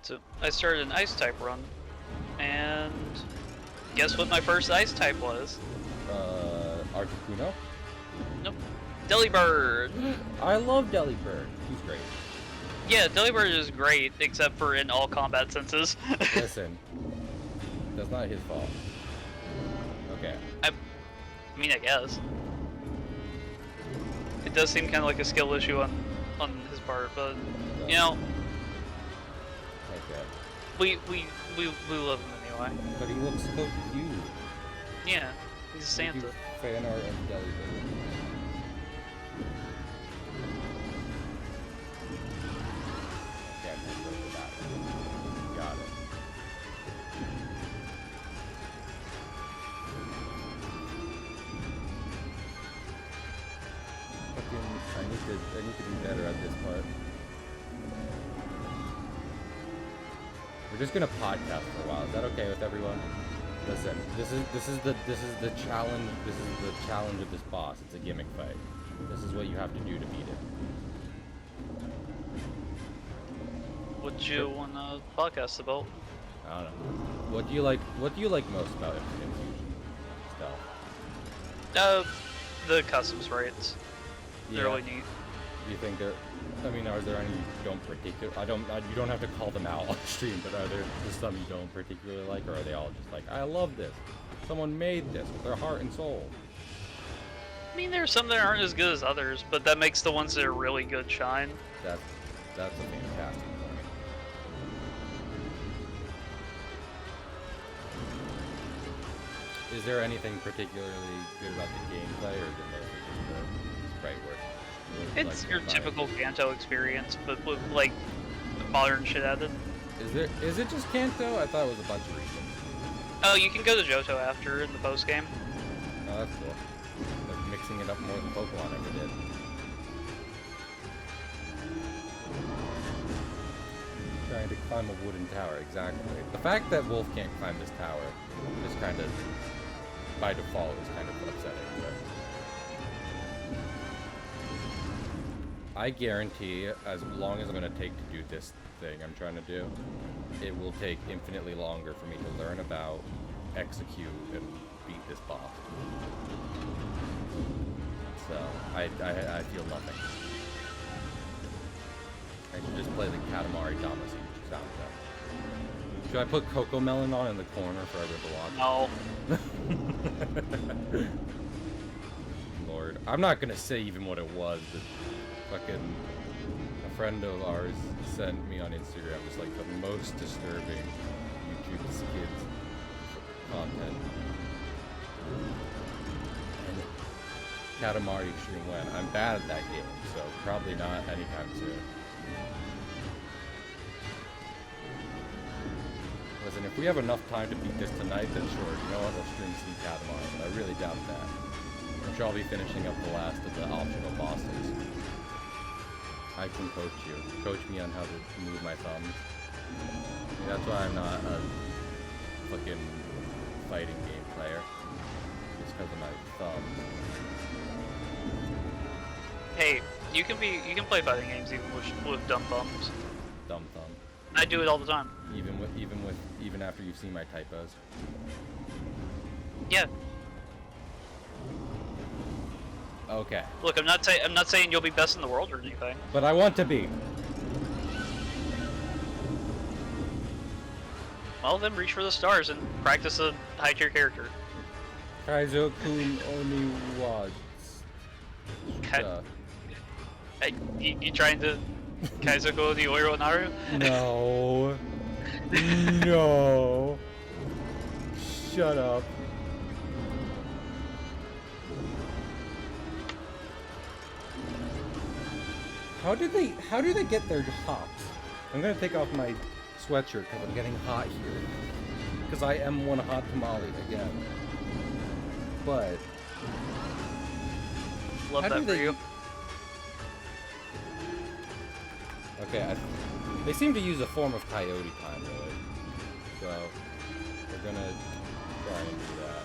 So I started an ice type run, and guess what my first ice type was? Articuno? Nope. Delibird! I love Delibird. He's great. Yeah, Delibird is great, except for in all combat senses. Listen. That's not his fault. Okay. I mean, I guess. It does seem kind of like a skill issue on his part, but, you know, Okay. we love him anyway. But he looks so cute. Yeah, he's Santa. Cute fan art of Delibird. Okay, I'm gonna go for that one. Got it. I need to be better at this part. We're just gonna podcast for a while. Is that okay with everyone? Listen, this is the challenge. This is the challenge of this boss. It's a gimmick fight. This is what you have to do to beat it. What you want to podcast about? I don't know. What do you like? What do you like most about Infinite Fusion? Stealth. The custom sprites. They're really neat. Do you think there? I mean, are there any you don't particular? You don't have to call them out on stream, but are there just some you don't particularly like, or are they all just like, I love this. Someone made this with their heart and soul. I mean, there's some that aren't as good as others, but that makes the ones that are really good shine. That's a fantastic point. Is there anything particularly good about the gameplay, or is it mostly just the sprite work? It's your typical Kanto experience, but with like modern shit added. Is it just Kanto? I thought it was a bunch of regions. Oh, you can go to Johto after in the post game. Oh, that's cool. They're mixing it up more than Pokemon ever did. Trying to climb a wooden tower, exactly. The fact that Wolf can't climb this tower is kind of, by default, is kind of upsetting. But I guarantee, as long as I'm going to take to do this thing I'm trying to do, it will take infinitely longer for me to learn about, execute, and beat this boss. So, I feel nothing. I should just play the Katamari Damacy soundtrack. Should I put Coco Melon on in the corner for everyone to watch? No. Lord. I'm not going to say even what it was, but fucking a friend of ours sent me on Instagram just like the most disturbing YouTube kids content. And Katamari Extreme When. I'm bad at that game, so probably not anytime soon. Listen, if we have enough time to beat this tonight, then sure, you know what, I'll stream some Katamari, but I really doubt that. I'm sure I'll be finishing up the last of the optional bosses. I can coach you. Coach me on how to move my thumbs. That's why I'm not a fucking fighting game player. Just because of my thumbs. Hey, you can play fighting games even with dumb thumbs. Dumb thumb. I do it all the time. Even after you've seen my typos. Yeah. Okay. Look, I'm not saying you'll be best in the world or anything. But I want to be. Well, then reach for the stars and practice a high tier character. Kaizo-kun oni wa... Hey, you trying to Kaizoku the Oronaru? No. No. Shut up. How do they get their hops? I'm gonna take off my sweatshirt because I'm getting hot here. Because I am one hot tamale again. But Love that for you. Okay, they seem to use a form of coyote time, really. So we're gonna try and do that.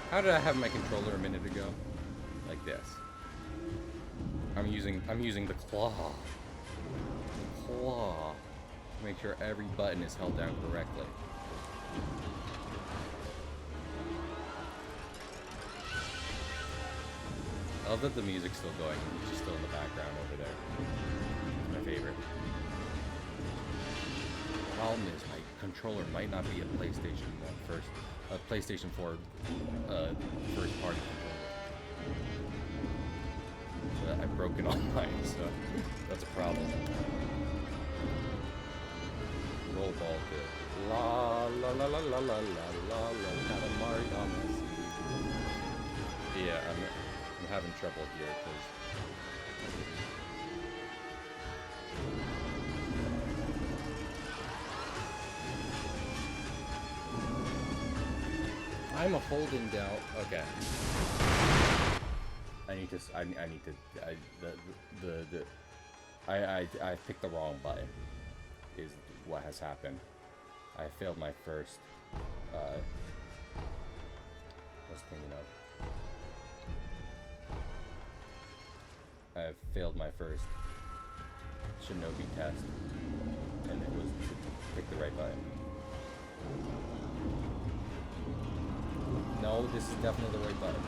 How did I have my controller a minute ago? Like this. I'm using the claw. The claw. To make sure every button is held down correctly. I love that the music's still going, it's just still in the background over there. It's my favorite. The problem is my controller might not be a PlayStation 4 first party controller. I broke it online, so that's a problem. Roll ball good. La la la la la la la la la Katamari. Yeah, I'm having trouble here because I'm holding down. Okay. I picked the wrong button. Is what has happened. I failed my first. I was thinking of. I failed my first Shinobi test, and it was to pick the right button. No, this is definitely the right button.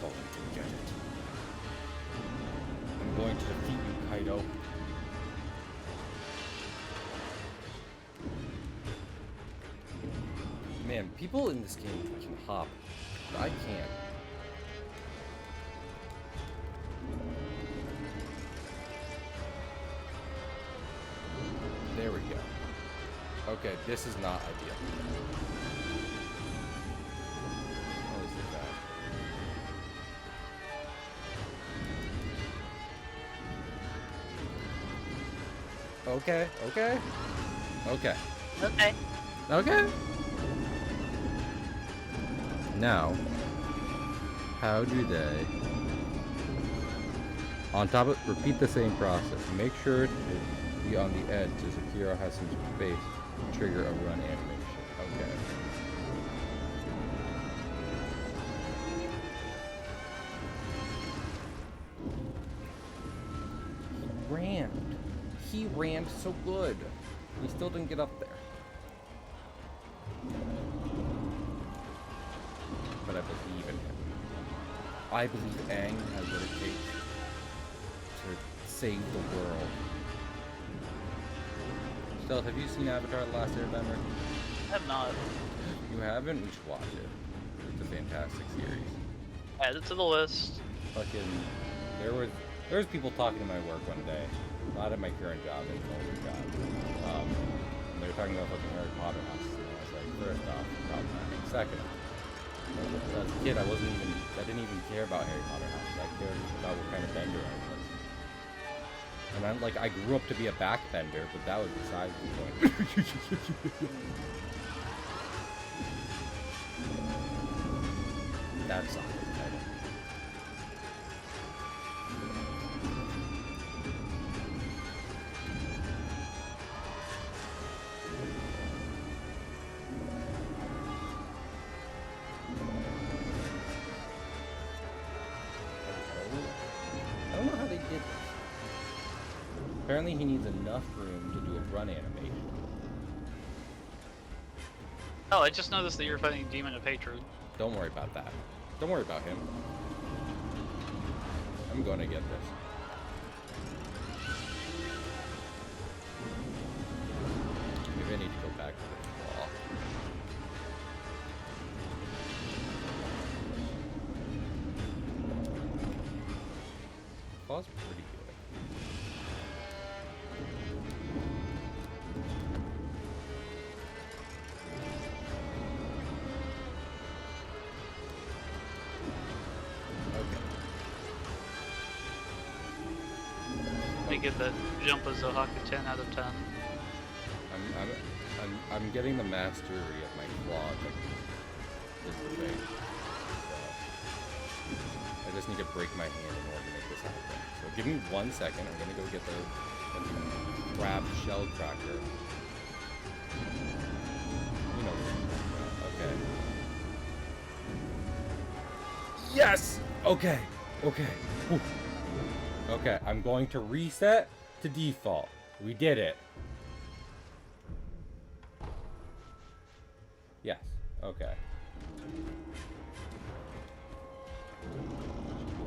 Don't get it. I'm going to defeat you, Kaido. Man, people in this game can hop. I can't. There we go. Okay, this is not ideal. What is that? Okay. Now, how do they... On top of... Repeat the same process. Make sure to be on the edge so Sekiro has some space to trigger a run animation. Okay. He ran so good. He still didn't get up there. But I believe in him. I believe Aang has what it takes to save the world. Stealth, have you seen Avatar: The Last Airbender? I have not. You haven't? We should watch it. It's a fantastic series. Add it to the list. Fucking, there was people talking to my work one day, not at my current job, in an older job. And they were talking about fucking Harry Potter house. And I was like, first off, problematic. Second, as a kid, I didn't even care about Harry Potter house. I cared about what kind of bender I was. And I grew up to be a backbender, but that was besides the point. That's not the title. I don't know how they did this. Apparently he needs enough room to do a run animation. Oh, I just noticed that you're fighting Demon of Hatred. Don't worry about that. Don't worry about him. I'm gonna get this. Maybe I need to go back to the wall. Claw's pretty good. I get that jump as Zohaku 10 out of 10. I'm getting the mastery of my claw technique. Is the thing. So I just need to break my hand in order to make this happen. So give me 1 second. I'm gonna go get the crab shell tracker. You know. Okay. Yes. Okay. Okay. Whew. Okay, I'm going to reset to default. We did it. Yes. Okay.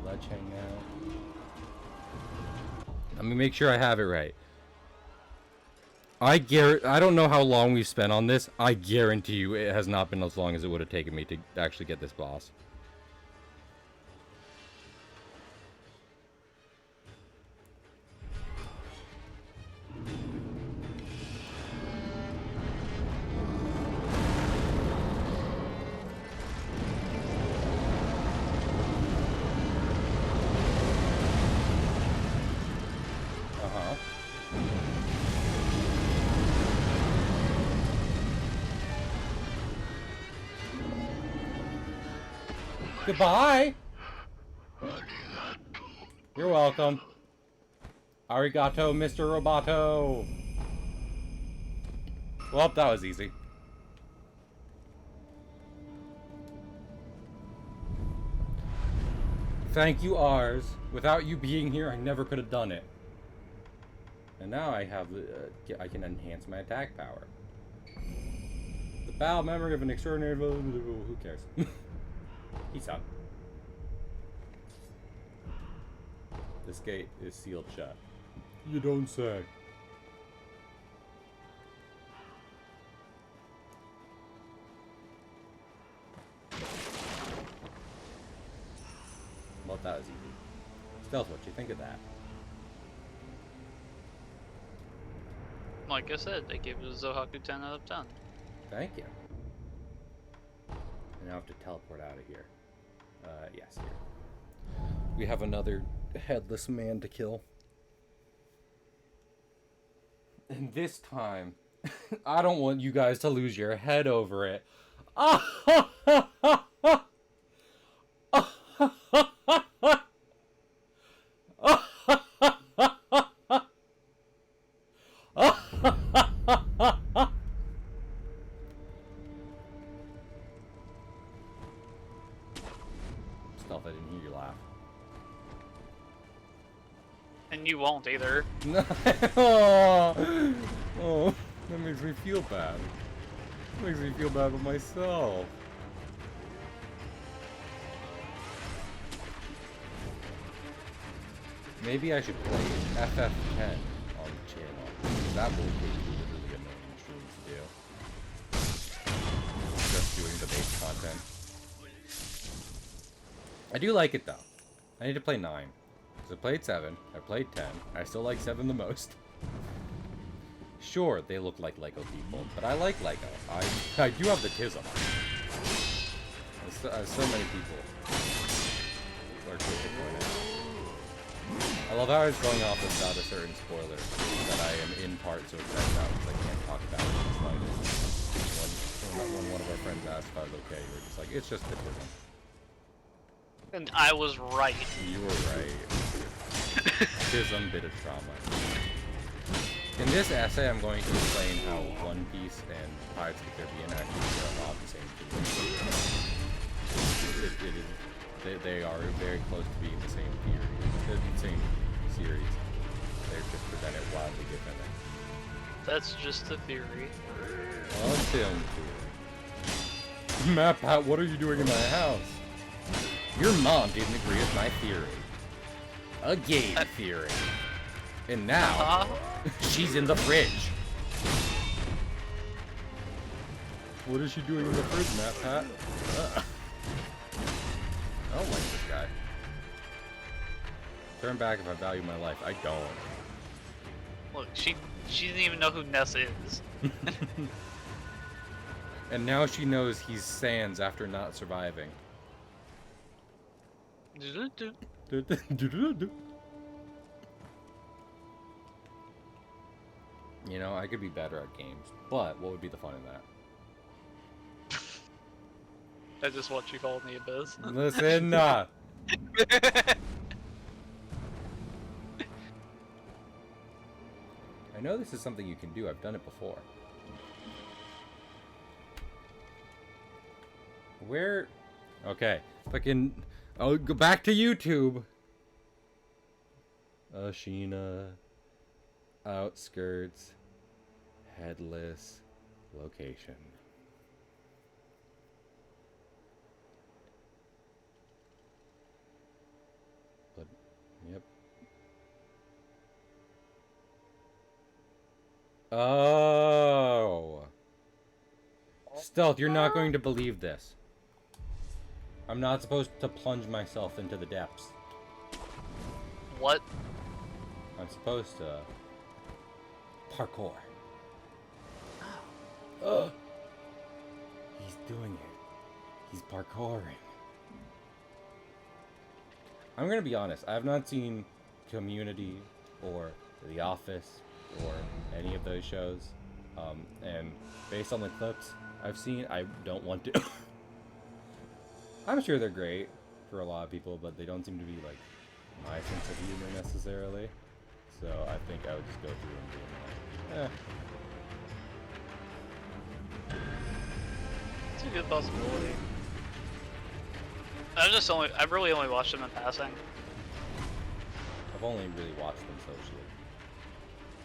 Let's hang out. Let me make sure I have it right. I don't know how long we've spent on this. I guarantee you it has not been as long as it would have taken me to actually get this boss. Goodbye. You're welcome. Arigato, Mr. Roboto. Well, that was easy. Thank you, Ars. Without you being here, I never could have done it. And now I have, I can enhance my attack power. The battle memory of an extraordinary... Who cares? Peace out. This gate is sealed shut. You don't say. Well, that was easy. Stealth, what you think of that? Like I said, they gave it a Zohaku 10 out of 10. Thank you. And now I have to teleport out of here. Yes, here. We have another headless man to kill. And this time, I don't want you guys to lose your head over it. Stuff, I didn't hear you laugh. And you won't either. Oh, that makes me feel bad. That makes me feel bad with myself. Maybe I should play FF10 on the channel. That will be literally annoying streams to do. Just doing the base content. I do like it though. I need to play 9. So I played 7, I played 10, I still like 7 the most. Sure, they look like Lego people, but I like Lego. I do have the tism. So many people are disappointed. I love how I was going off without a certain spoiler that I am in part so excited about because I can't talk about it in the slightest. When one of our friends asked if I was okay, we were just like, it's just the tism. And I was right. You were right. Tism, bit of trauma. In this essay, I'm going to explain how One Piece and Pirates of the Caribbean actually share a lot of the same themes. They are very close to being the same theory, the same series. They're just presented wildly differently. That's just a theory. Well, it's film theory. Map out, what are you doing in my house? Your mom didn't agree with my theory. A game theory. And now, she's in the fridge. What is she doing in the fridge, Matt Pat? I don't like this guy. Turn back if I value my life. I don't. Look, she didn't even know who Ness is. And now she knows he's Sans after not surviving. You know, I could be better at games, but what would be the fun in that? I just watch you fall in the abyss. Listen, I know this is something you can do. I've done it before. Where? Okay. Fucking. I'll go back to YouTube. Ashina. Outskirts. Headless. Location. But, yep. Oh. Stealth, you're not going to believe this. I'm not supposed to plunge myself into the depths. What? I'm supposed to parkour. He's doing it. He's parkouring. I'm gonna be honest. I have not seen Community or The Office or any of those shows. And based on the clips I've seen, I don't want to. I'm sure they're great for a lot of people, but they don't seem to be like my sense of humor necessarily. So I think I would just go through and be like, It's a good possibility. I've really only watched them in passing. I've only really watched them socially.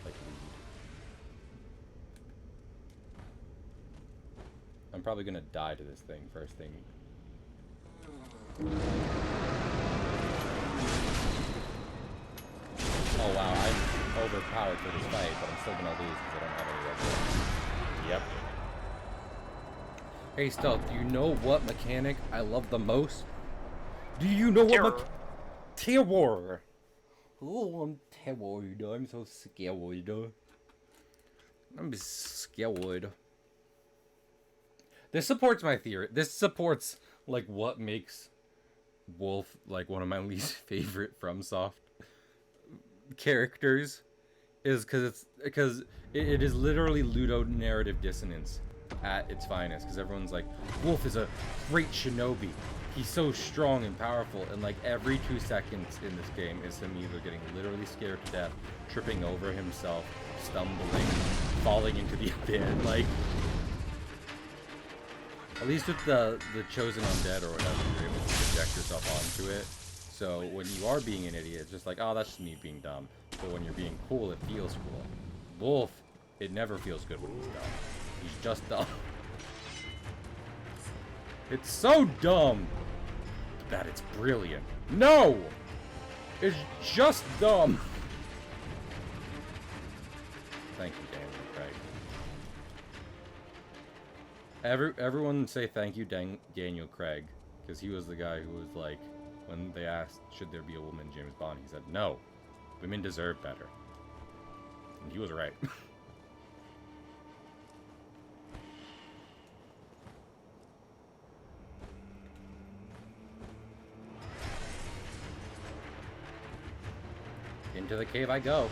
Like weed. I'm probably gonna die to this thing first thing. Oh wow, I'm overpowered for this fight, but I'm still gonna lose because I don't have any weapons. Yep. Hey Stealth, do you know what mechanic I love the most? Do you know what Terror! Oh, I'm terrored. I'm so scared. I'm scared. This supports my theory. This supports, like, what makes Wolf, like, one of my least favorite FromSoft characters. Is because it is literally ludonarrative dissonance at its finest. Because everyone's like, Wolf is a great shinobi. He's so strong and powerful, and like every 2 seconds in this game is him either getting literally scared to death, tripping over himself, stumbling, falling into the abyss. Like, at least with the chosen undead or whatever, you're able to project yourself onto it. So when you are being an idiot, it's just like, oh, that's just me being dumb. But when you're being cool, it feels cool. Wolf, it never feels good when he's dumb. He's just dumb. It's so dumb that it's brilliant. No! It's just dumb. Thank you, Daniel Craig. Everyone say thank you, Daniel Craig, because he was the guy who was like, when they asked, should there be a woman James Bond, he said, no, women deserve better. And he was right. Into the cave I go.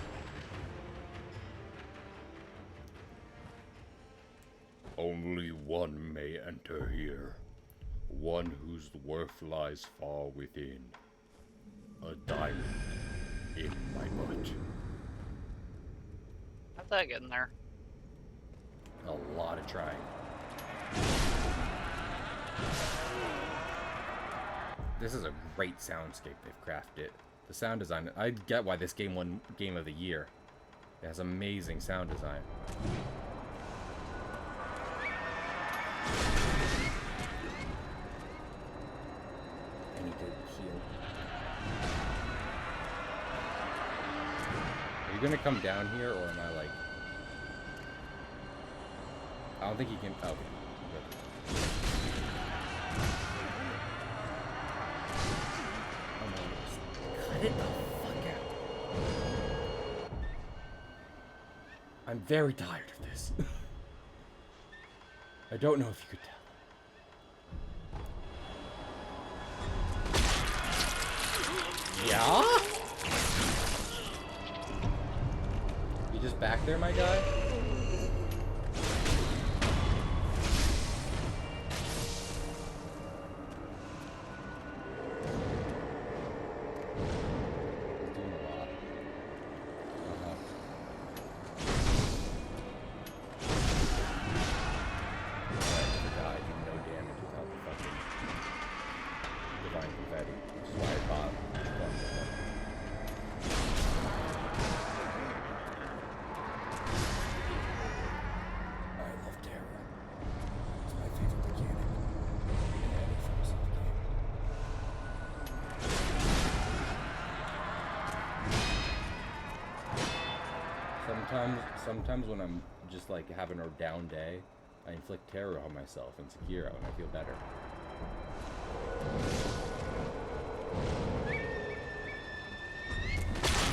Only one may enter here. One whose worth lies far within. A diamond in my butt. How'd that get in there? A lot of trying. This is a great soundscape they've crafted. The sound design, I get why this game won Game of the Year. It has amazing sound design. I need to gonna come down here, or am I like... I don't think he can... Oh, okay. Good. Oh no, just cut it the fuck out. I'm very tired of this. I don't know if you could tell. Yeah? You just back there, my guy? Sometimes when I'm just like having a down day, I inflict terror on myself in Sekiro and I feel better.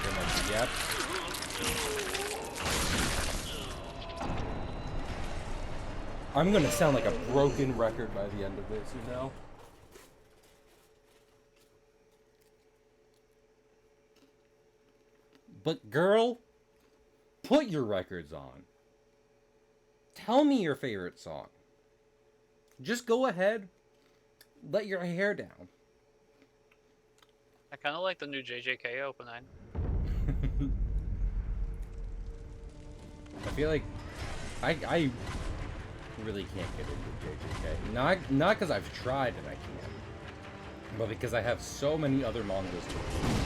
Like, yep. I'm gonna sound like a broken record by the end of this, you know? But girl, put your records on. Tell me your favorite song. Just go ahead. Let your hair down. I kind of like the new JJK opening. I feel like I really can't get into JJK. Not because I've tried and I can't, but because I have so many other mangas to read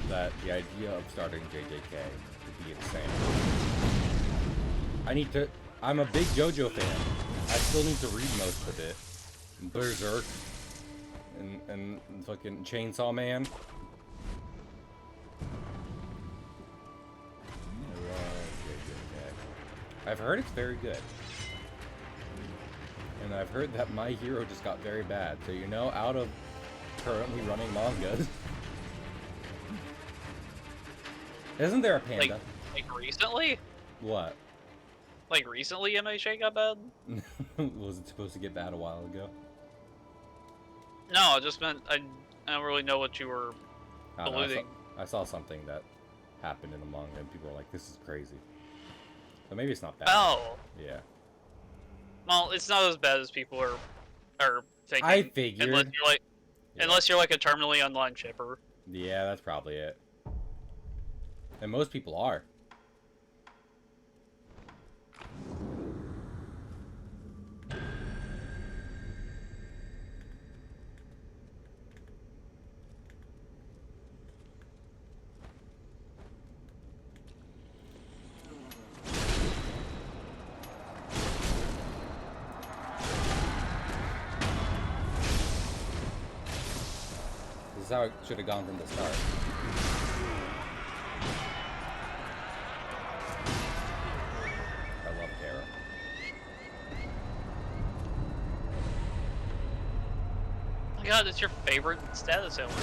that the idea of starting JJK would be insane. I'm a big JoJo fan. I still need to read most of it. Berserk and fucking Chainsaw Man. I love JJK. I've heard it's very good. And I've heard that My Hero just got very bad. So, you know, out of currently running mangas. Isn't there a panda? Like recently? What? Like recently MHA got bad? Was it supposed to get bad a while ago? No, I just meant I don't really know what you were alluding. I saw something that happened in the manga and people were like, this is crazy. So maybe it's not bad. Oh. Yeah. Well, it's not as bad as people are thinking. I figured. Unless you're like a terminally online shipper. Yeah, that's probably it. And most people are. This is how it should have gone from the start. I love Terra. Oh my god, it's your favorite status element.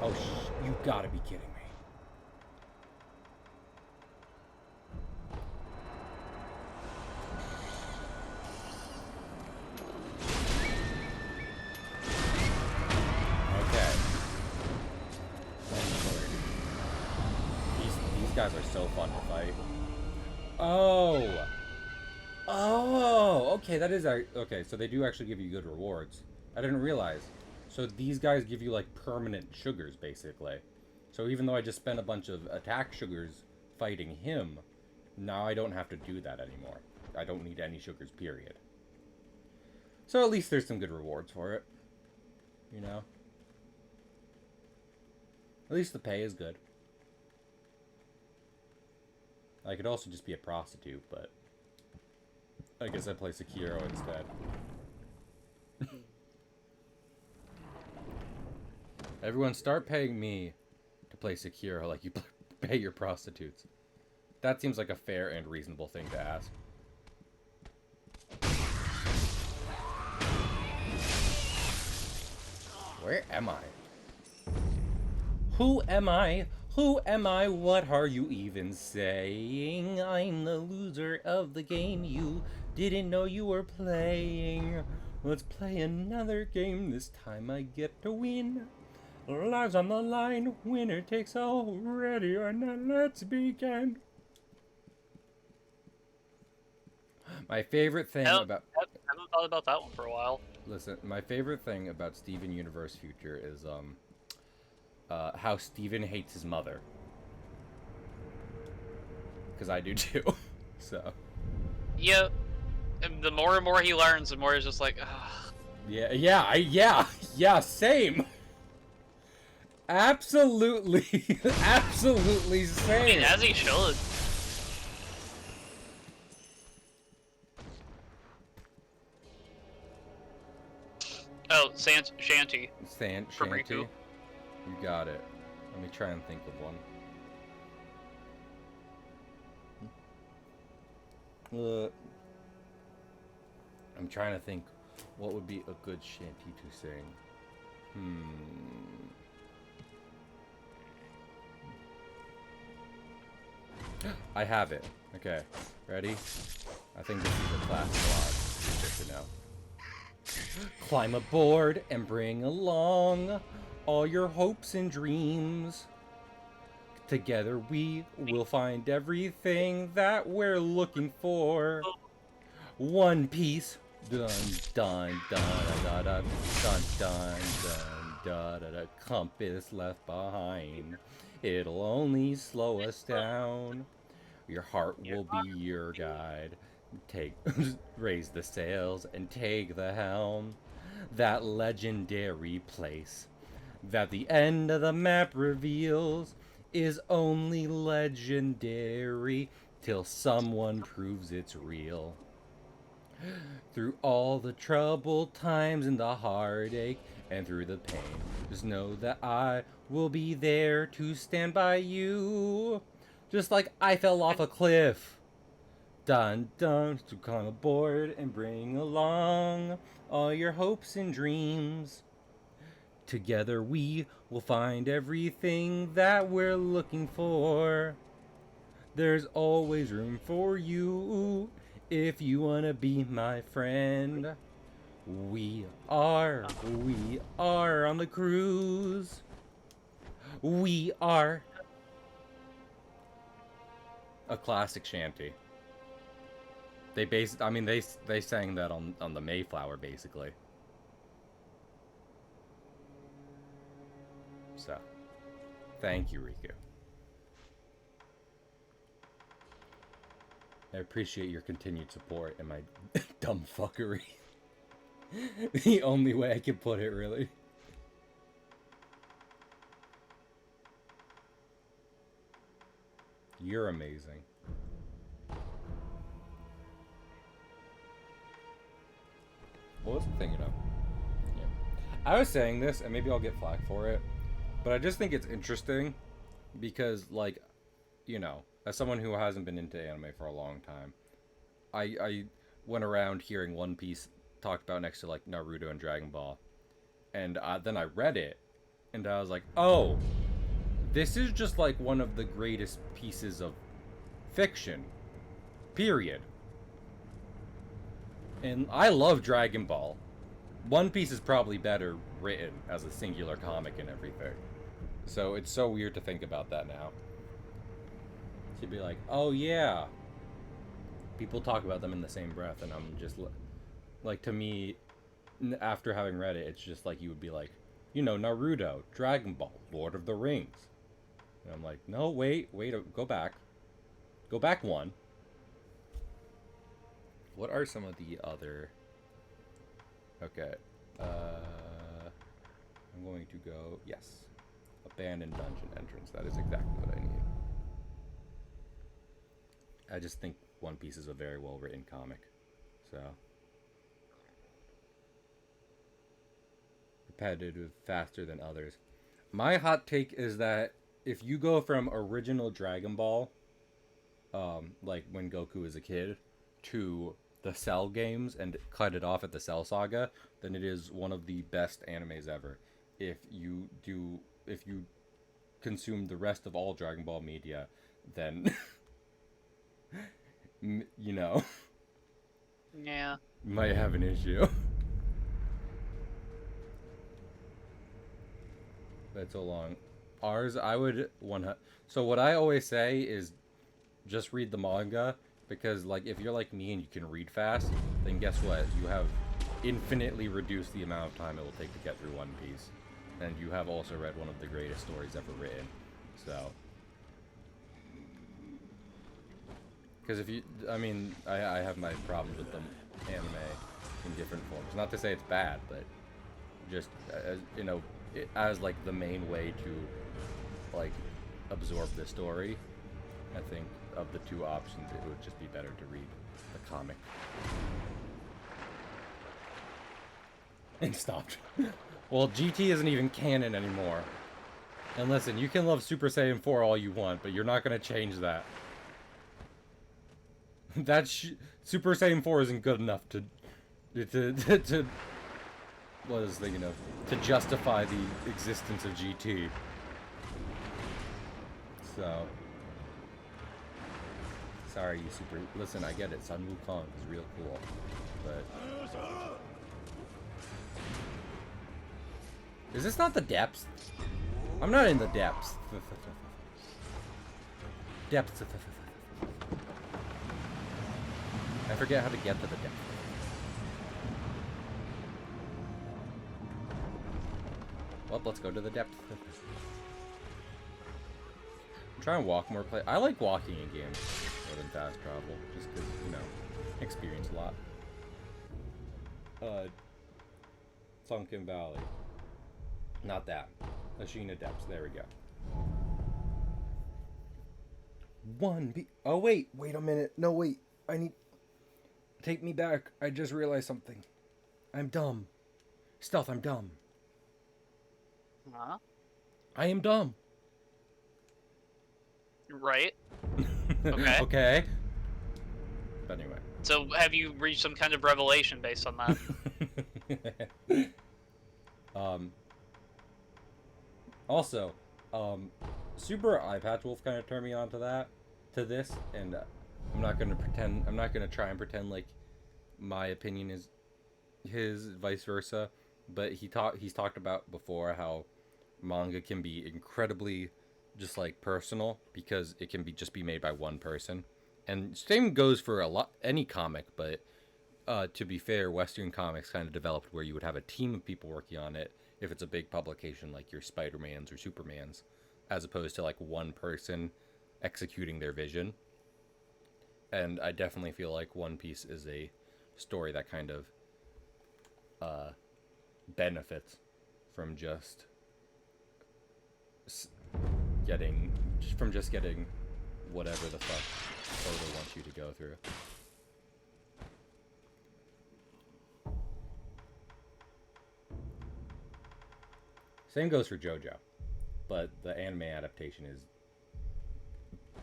Oh, you gotta be kidding me. Guys are so fun to fight. Oh, okay, that is okay. So they do actually give you good rewards. I didn't realize. So these guys give you like permanent sugars, basically. So even though I just spent a bunch of attack sugars fighting him, now I don't have to do that anymore. I don't need any sugars, period. So at least there's some good rewards for it. You know? At least the pay is good. I could also just be a prostitute, but I guess I play Sekiro instead. Everyone start paying me to play Sekiro like you pay your prostitutes. That seems like a fair and reasonable thing to ask. Where am I? Who am I? Who am I? What are you even saying? I'm the loser of the game you didn't know you were playing. Let's play another game. This time I get to win. Lives on the line. Winner takes all. Ready or not, let's begin. My favorite thing about... I haven't thought about that one for a while. Listen, my favorite thing about Steven Universe Future is, how Steven hates his mother. Because I do too. So. Yeah, and the more and more he learns, the more he's just like, ugh. Yeah, same. Absolutely, absolutely same. I mean, as he should. Oh, Shanty. Shanty. Riku. You got it. Let me try and think of one. I'm trying to think what would be a good shanty to sing. I have it. Okay, ready? I think this is a classic lot. You know. Climb aboard and bring along all your hopes and dreams. Together we will find everything that we're looking for. One Piece. Dun dun dun dun dun dun dun dun dun dun. Compass left behind. It'll only slow us down. Your heart will be your guide. Raise the sails and take the helm. That legendary place that the end of the map reveals is only legendary till someone proves it's real. Through all the troubled times and the heartache and through the pain, just know that I will be there to stand by you. Just like I fell off a cliff. Dun dun, to climb aboard and bring along all your hopes and dreams. Together we will find everything that we're looking for. There's always room for you if you wanna be my friend. We are on the cruise. We are a classic shanty. They sang that on the Mayflower basically. So, thank you, Riku. I appreciate your continued support and my dumb fuckery. The only way I can put it, really. You're amazing. What was I thinking of? Yeah. I was saying this, and maybe I'll get flack for it, but I just think it's interesting because, like, you know, as someone who hasn't been into anime for a long time, I went around hearing One Piece talked about next to, like, Naruto and Dragon Ball, and then I read it, and I was like, oh, this is just, like, one of the greatest pieces of fiction, period. And I love Dragon Ball. One Piece is probably better written as a singular comic and everything. So it's so weird to think about that now. To be like, oh yeah. People talk about them in the same breath, and I'm just like, to me, after having read it, it's just like you would be like, you know, Naruto, Dragon Ball, Lord of the Rings. And I'm like, no, wait, go back. Go back one. What are some of the other... Okay. I'm going to go... Yes. Abandoned dungeon entrance. That is exactly what I need. I just think One Piece is a very well-written comic. So... repetitive, faster than others. My hot take is that if you go from original Dragon Ball, like when Goku is a kid, to the Cell games and cut it off at the Cell Saga, then it is one of the best animes ever. If you consume the rest of all Dragon Ball media, then you know, Yeah. you might have an issue. That's so long. Ours, I would one. So what I always say is just read the manga, because like if you're like me and you can read fast, then guess what? You have infinitely reduced the amount of time it will take to get through One Piece, and you have also read one of the greatest stories ever written. So, because if you, I mean, I have my problems with the anime in different forms. Not to say it's bad, but just you know, as like the main way to like absorb the story, I think of the two options, it would just be better to read the comic. And stopped. Well, GT isn't even canon anymore. And listen, you can love Super Saiyan 4 all you want, but you're not going to change that. Super Saiyan 4 isn't good enough to what is thinking of, to justify the existence of GT. So, sorry, you super. Listen, I get it. Sun Wukong is real cool, but is this not the depths? I'm not in the depths. Depths. I forget how to get to the depths. Well, let's go to the depths. I'm trying to walk more. I like walking in games more than fast travel, just because, you know, experience a lot. Sunken Valley. Not that. Ashina Depths. There we go. Oh, wait a minute. No, wait. I need... Take me back. I just realized something. I'm dumb. Stealth, I'm dumb. Huh? I am dumb. Right. Okay. Okay. But anyway. So have you reached some kind of revelation based on that? Also, Super Eye Patch Wolf kind of turned me on to this, and I'm not gonna try and pretend like my opinion is his, vice versa. But he's talked about before how manga can be incredibly just like personal, because it can just be made by one person, and same goes for any comic. But to be fair, Western comics kind of developed where you would have a team of people working on it if it's a big publication like your Spider-Mans or Supermans, as opposed to like one person executing their vision. And I definitely feel like One Piece is a story that kind of benefits from just getting whatever the fuck Oda wants you to go through. Same goes for JoJo, but the anime adaptation is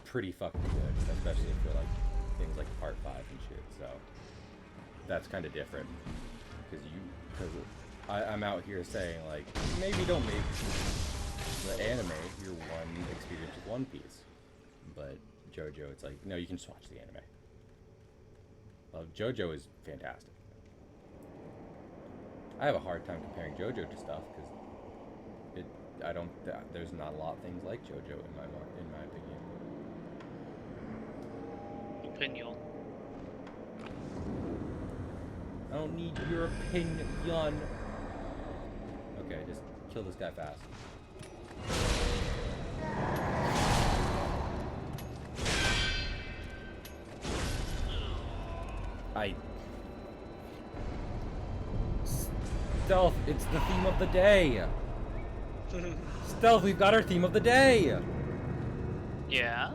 pretty fucking good, especially for like things like Part 5 and shit. So that's kind of different, because I'm out here saying like, maybe don't make the anime your one experience with One Piece, but JoJo, it's like, no, you can just watch the anime. Well, JoJo is fantastic. I have a hard time comparing JoJo to stuff because there's not a lot of things like JoJo in my opinion. I don't need your opinion. Okay, just kill this guy fast. Stealth, it's the theme of the day. Stealth, we've got our theme of the day. Yeah.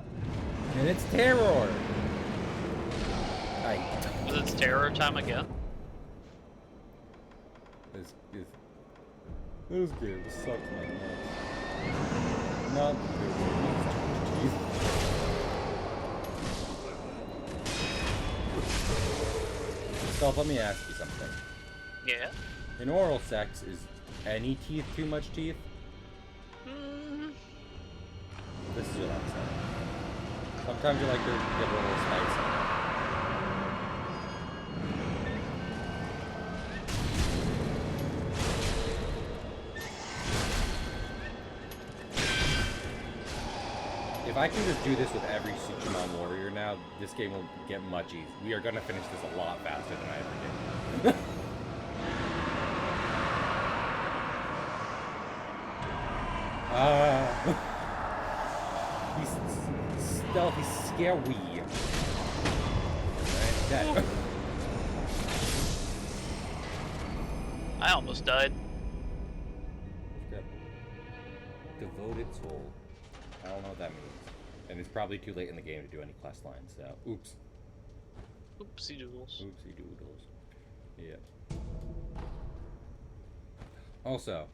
And it's terror. Was it terror time again? This game sucks my nuts. No. Stealth, let me ask you something. Yeah. In oral sex, is any teeth too much teeth? This is what I'm saying. Sometimes you like to get a little spicy. If I can just do this with every Suchimon warrior now, this game will get much easier. We are going to finish this a lot faster than I ever did. He's stealth, he's scary. Right, dead. I almost died. Devoted soul. I don't know what that means. And it's probably too late in the game to do any quest lines, so oops. Oopsie doodles. Oopsie doodles. Yeah. Also,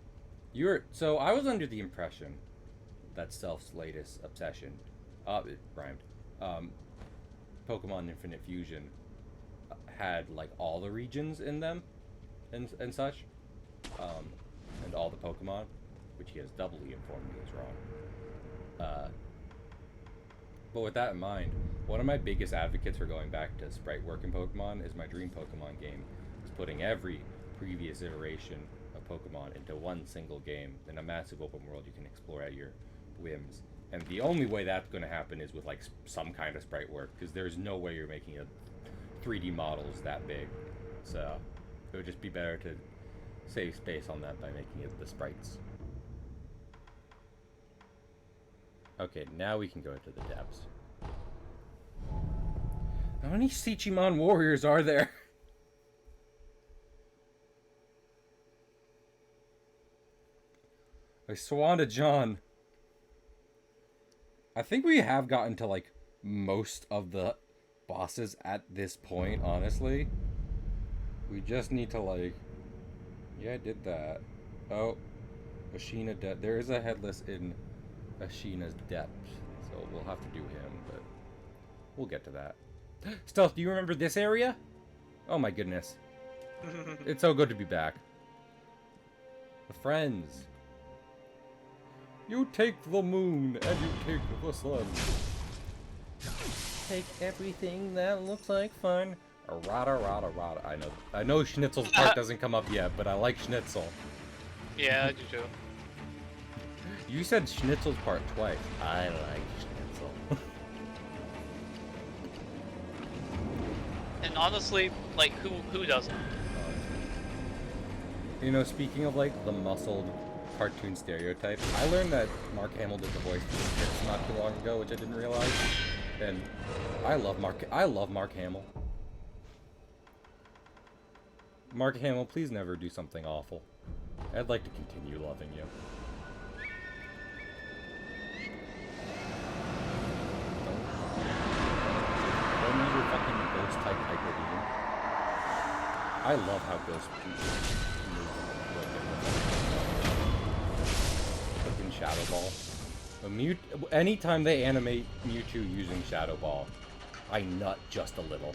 so I was under the impression that Self's latest obsession, it rhymed, Pokemon Infinite Fusion had like all the regions in them and such, and all the Pokemon, which he has doubly informed me is wrong. But with that in mind, one of my biggest advocates for going back to sprite work in Pokemon is my dream Pokemon game, is putting every previous iteration of Pokemon into one single game in a massive open world you can explore at your whims. And the only way that's going to happen is with like some kind of sprite work, because there's no way you're making a 3D models that big. So it would just be better to save space on that by making it the sprites. Okay, now we can go into the depths. How many Sichimon warriors are there? I swan to John. I think we have gotten to like most of the bosses at this point, honestly. We just need to like... Yeah, I did that. Oh, Ashina dead. There is a headless in Ashina's depth, so we'll have to do him, but we'll get to that. Stealth, do you remember this area? Oh my goodness. It's so good to be back. The friends. You take the moon and you take the sun. Take everything that looks like fun. Rada rada rada. I know Schnitzel's part doesn't come up yet, but I like Schnitzel. Yeah, I do too. You said Schnitzel's part twice. I like Schnitzel. And honestly, like, who doesn't? You know, speaking of like the muscled cartoon stereotype, I learned that Mark Hamill did the voice for the Skits not too long ago, which I didn't realize. And I love Mark Hamill. Mark Hamill, please never do something awful. I'd like to continue loving you. Don't use your fucking ghost type hyper beam. I love how ghost move. Fucking Shadow Ball. Anytime they animate Mewtwo using Shadow Ball, I nut just a little.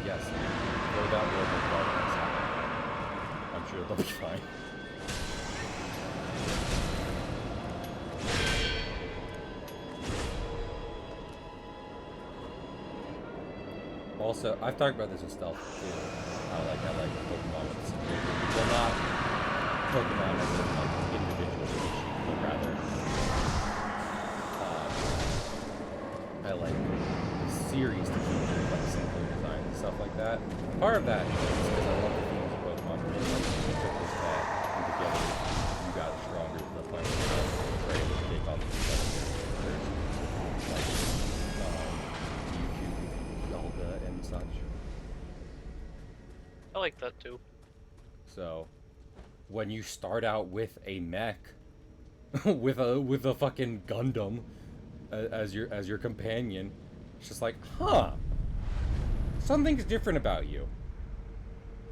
Yes, throw that world of darkness at them. I'm sure they'll be fine. Also, I've talked about this with Stealth too. I like Pokemon with security. Well, not Pokemon as in like individual species, but rather I like the series to keep it like simpler design and stuff like that. Part of that is because I love the themes of Pokemon. Where like you took this pet and together you got stronger to the point where you were able to take on the competitors. Like Zelda and such. I like that too. So, when you start out with a mech, with a fucking Gundam as your companion, it's just like, huh? Something's different about you.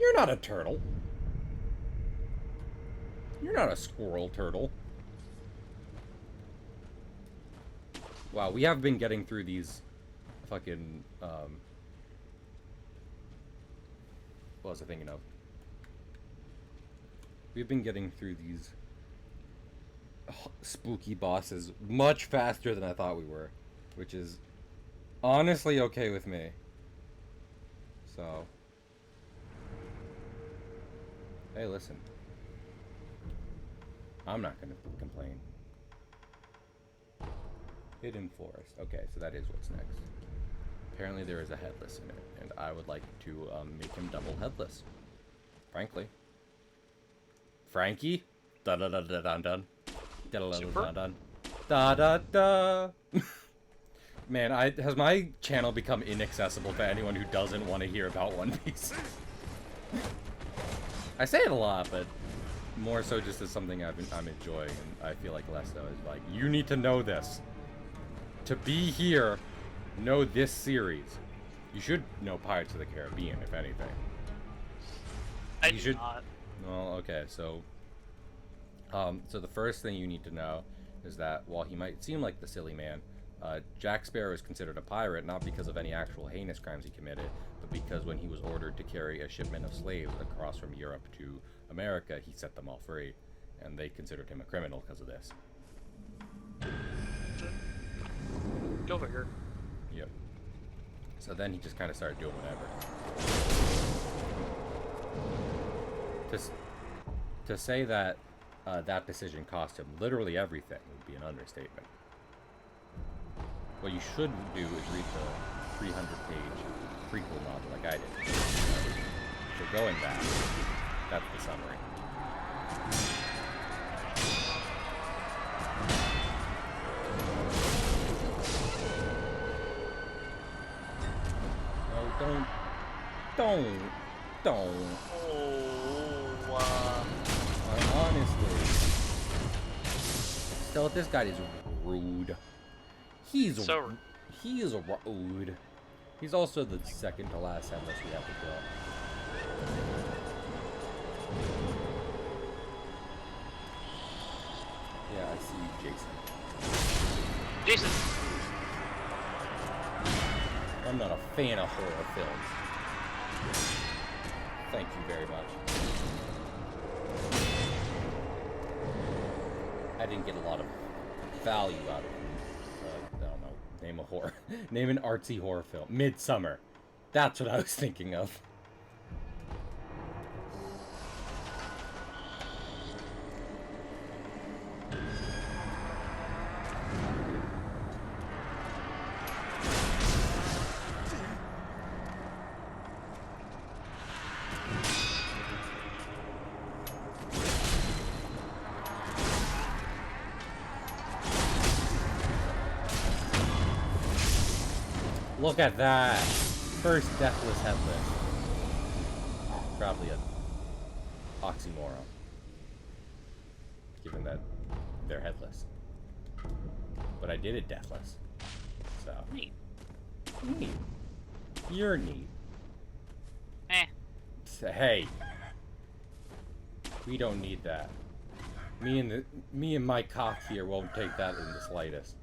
You're not a turtle. You're not a squirrel turtle. Wow, we have been getting through these fucking, what was I thinking of? We've been getting through these spooky bosses much faster than I thought we were, which is honestly okay with me. So, hey, listen. I'm not gonna complain. Hidden Forest. Okay, so that is what's next. Apparently there is a headless in it, and I would like to make him double headless. Frankly. Frankie? Da da da da dun dun. Da da da da dun. Da da da. Man, has my channel become inaccessible to anyone who doesn't want to hear about One Piece? I say it a lot, but more so just as something I'm enjoying, and I feel like less so is like, you need to know this. To be here, know this series. You should know Pirates of the Caribbean, if anything. I do not. Well, okay, so the first thing you need to know is that while he might seem like the silly man, Jack Sparrow is considered a pirate not because of any actual heinous crimes he committed, but because when he was ordered to carry a shipment of slaves across from Europe to America, he set them all free, and they considered him a criminal because of this. Go figure. Yep. So then he just kind of started doing whatever. To say that that decision cost him literally everything would be an understatement. What you should do is read the 300-page prequel novel like I did. So going back, that's the summary. No, don't. Oh, Honestly. Still, this guy is rude. He's rude. He's also the second to last headless we have to kill. Yeah, I see Jason. Jason! I'm not a fan of horror films. Thank you very much. I didn't get a lot of value out of it. I don't know. Name a horror. Name an artsy horror film. Midsummer. That's what I was thinking of. Look at that! First deathless headless. Probably an oxymoron. Given that they're headless. But I did it deathless. So. Neat. Neat. You're neat. Eh. Hey. We don't need that. Me and my cock here won't take that in the slightest.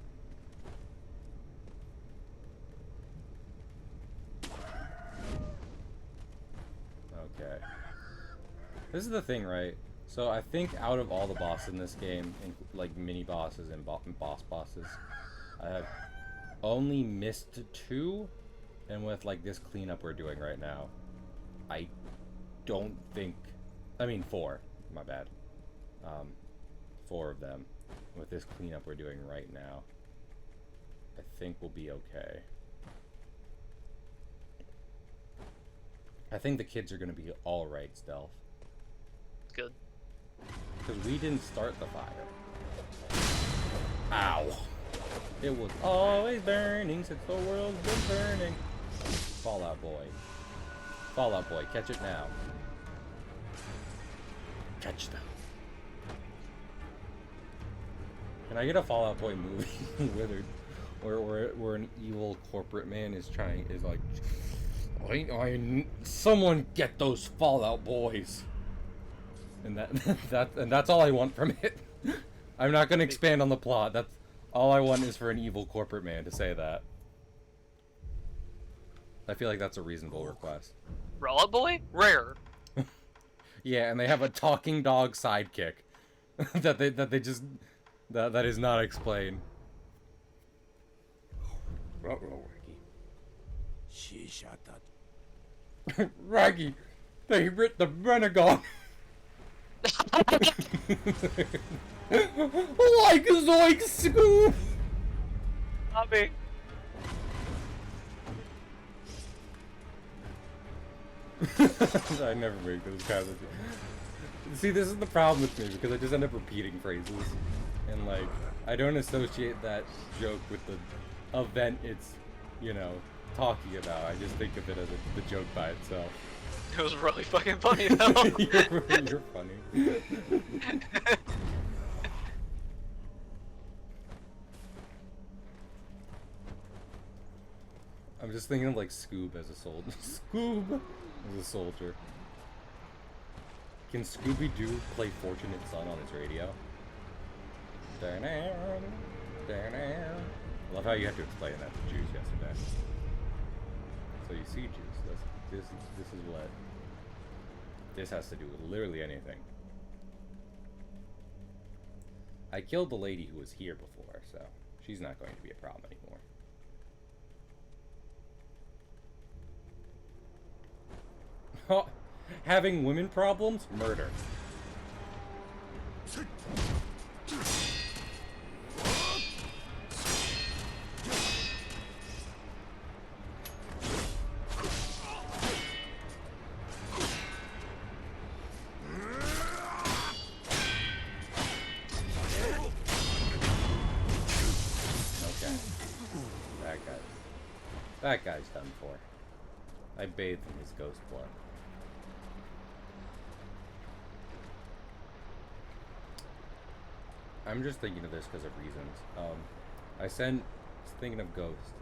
Okay. This is the thing, right? So I think out of all the bosses in this game, like mini bosses and boss bosses, I have only missed 2, and with like this cleanup we're doing right now, I don't think, I mean 4, my bad. 4 of them. With this cleanup we're doing right now, I think we'll be okay. I think the kids are gonna be alright, Stealth. Good. Because we didn't start the fire. Ow! It was always burning since the world's been turning. Fallout Boy. Fallout Boy, catch it now. Catch them. Can I get a Fallout Boy movie where an evil corporate man is like, someone get those Fallout Boys. And that's all I want from it. I'm not gonna expand on the plot. That's all I want is for an evil corporate man to say that. I feel like that's a reasonable request. Relic Boy? Rare. Yeah, and they have a talking dog sidekick that they just that is not explained. Raggy, they ripped the renegade. Like Zoink Scoop. Not me. I never make those kinds of things. See, this is the problem with me, because I just end up repeating phrases. And, like, I don't associate that joke with the event it's, you know, talking about. I just think of it as the joke by itself. It was really fucking funny, though. You're funny. I'm just thinking of, like, Scoob as a soldier. Scoob as a soldier. Can Scooby-Doo play Fortunate Son on his radio? Love how you had to explain that to Juice yesterday. So you see, Juice, this is what this has to do with literally anything. I killed the lady who was here before, so she's not going to be a problem anymore. Having women problems? Murder. Okay. That guy's done for. I bathed in his ghost blood. I'm just thinking of this because of reasons. Thinking of Ghost,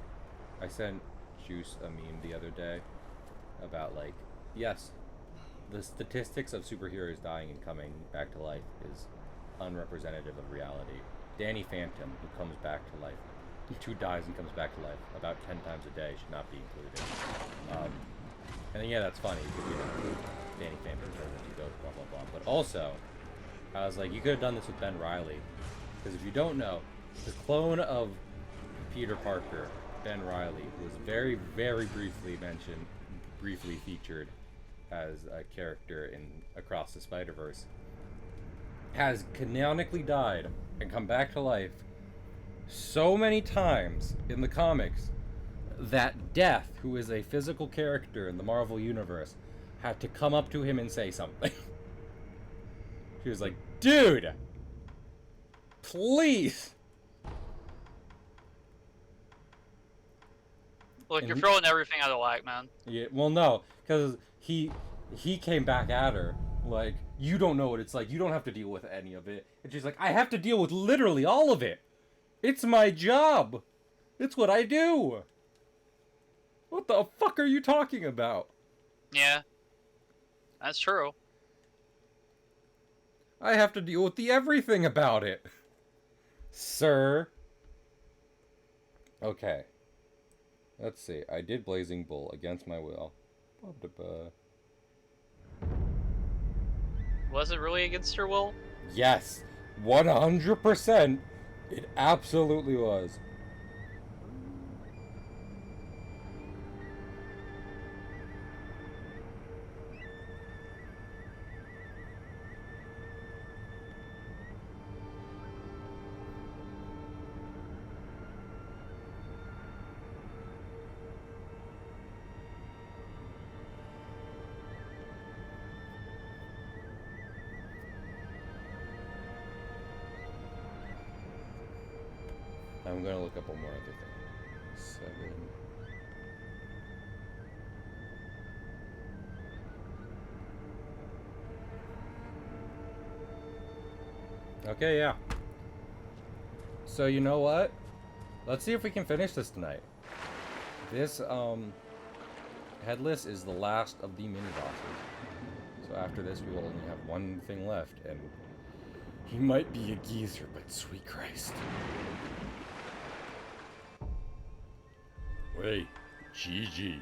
I sent Juice a meme the other day about, like, yes, the statistics of superheroes dying and coming back to life is unrepresentative of reality. Danny Phantom, who comes back to life, who dies and comes back to life about 10 times a day, should not be included. And then, yeah, that's funny, because, you know, Danny Phantom turns into Ghost, blah, blah, blah. But also, I was like, you could have done this with Ben Reilly. Because if you don't know, the clone of Peter Parker, Ben Reilly, was very, very briefly featured as a character in Across the Spider-Verse, has canonically died and come back to life so many times in the comics that Death, who is a physical character in the Marvel Universe, had to come up to him and say something. She was like, dude! Please! Look, you're throwing everything out of whack, man. Yeah, well, no, because he came back at her, like, you don't know what it's like, you don't have to deal with any of it. And she's like, I have to deal with literally all of it! It's my job! It's what I do! What the fuck are you talking about? Yeah. That's true. I have to deal with the everything about it. Sir. Okay. Let's see. I did Blazing Bull against my will. Was it really against your will? Yes. 100%. It absolutely was. I'm gonna look up one more other thing. 7. Okay, yeah. So you know what? Let's see if we can finish this tonight. This Headless is the last of the mini bosses. So after this, we will only have one thing left, and he might be a geezer, but sweet Christ. Wait, GG.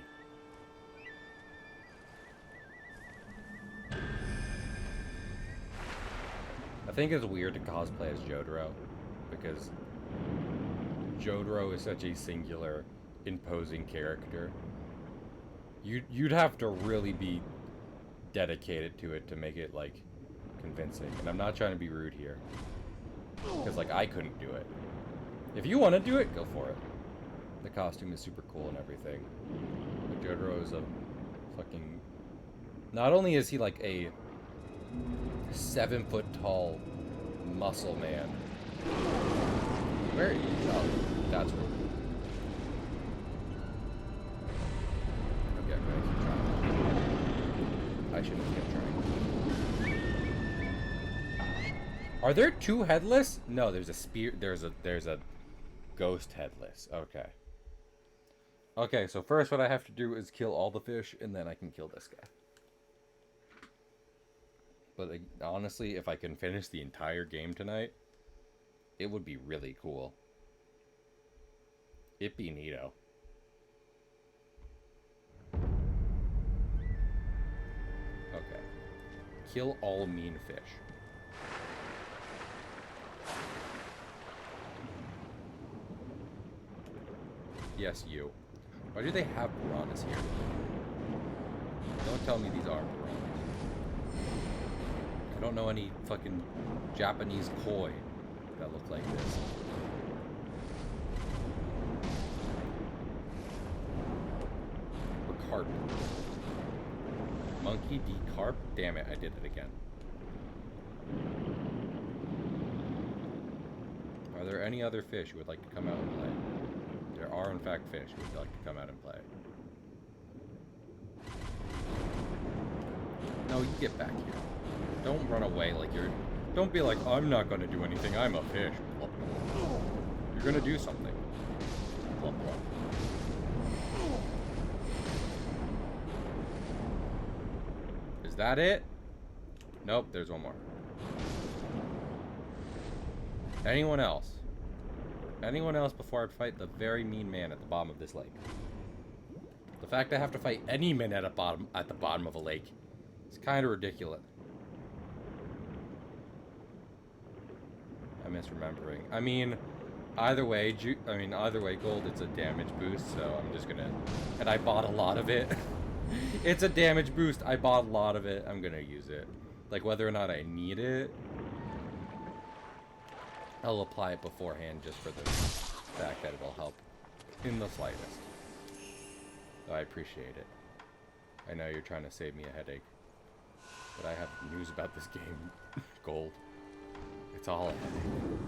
I think it's weird to cosplay as Jotaro, because Jotaro is such a singular, imposing character. You'd have to really be dedicated to it to make it, like, convincing. And I'm not trying to be rude here, because, like, I couldn't do it. If you want to do it, go for it. The costume is super cool and everything. But Jotaro is a fucking... Not only is he, like, a 7-foot tall muscle man. Where are you? Oh, that's where. Okay, I'm gonna keep trying. I shouldn't keep trying. Are there two headless? No, there's a spear. There's a ghost headless. Okay. Okay, so first what I have to do is kill all the fish, and then I can kill this guy. But honestly, if I can finish the entire game tonight, it would be really cool. It'd be neato. Okay. Kill all mean fish. Yes, you. Why do they have piranhas here? Don't tell me these are piranhas. I don't know any fucking Japanese koi that look like this. Or carp. Monkey D carp? Damn it, I did it again. Are there any other fish who would like to come out and play? There are, in fact, fish who would like to come out and play. No, you get back here. Don't run away like you're... Don't be like, I'm not going to do anything, I'm a fish. Blop, blop. You're going to do something. Blop, blop. Is that it? Nope, there's one more. Anyone else? Anyone else before I fight the very mean man at the bottom of this lake? The fact I have to fight any man at the bottom of a lake is kind of ridiculous. I'm misremembering. I mean, either way, gold, it's a damage boost, so I'm just gonna... And I bought a lot of it. It's a damage boost. I bought a lot of it. I'm gonna use it. Like, whether or not I need it, I'll apply it beforehand just for the fact that it'll help in the slightest. So I appreciate it. I know you're trying to save me a headache, but I have news about this game. Gold. It's all a headache.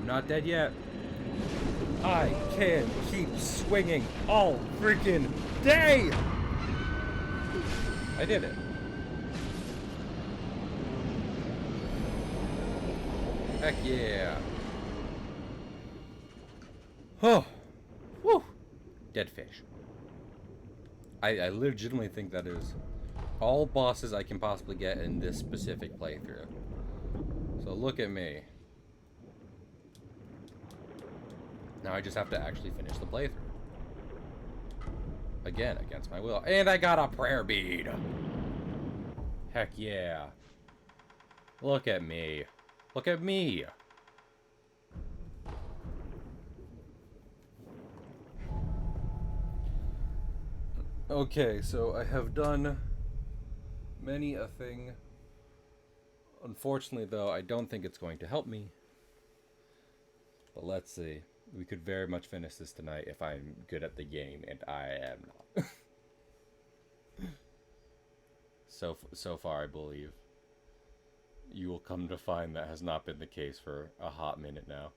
Not dead yet. I can keep swinging all freaking day. I did it. Heck yeah. Oh. Woo. Dead fish. I legitimately think that is all bosses I can possibly get in this specific playthrough. So look at me. Now I just have to actually finish the playthrough. Again, against my will. And I got a prayer bead! Heck yeah. Look at me. Look at me! Okay, so I have done many a thing. Unfortunately, though, I don't think it's going to help me. But let's see. We could very much finish this tonight if I'm good at the game, and I am not. So far, I believe. You will come to find that has not been the case for a hot minute now.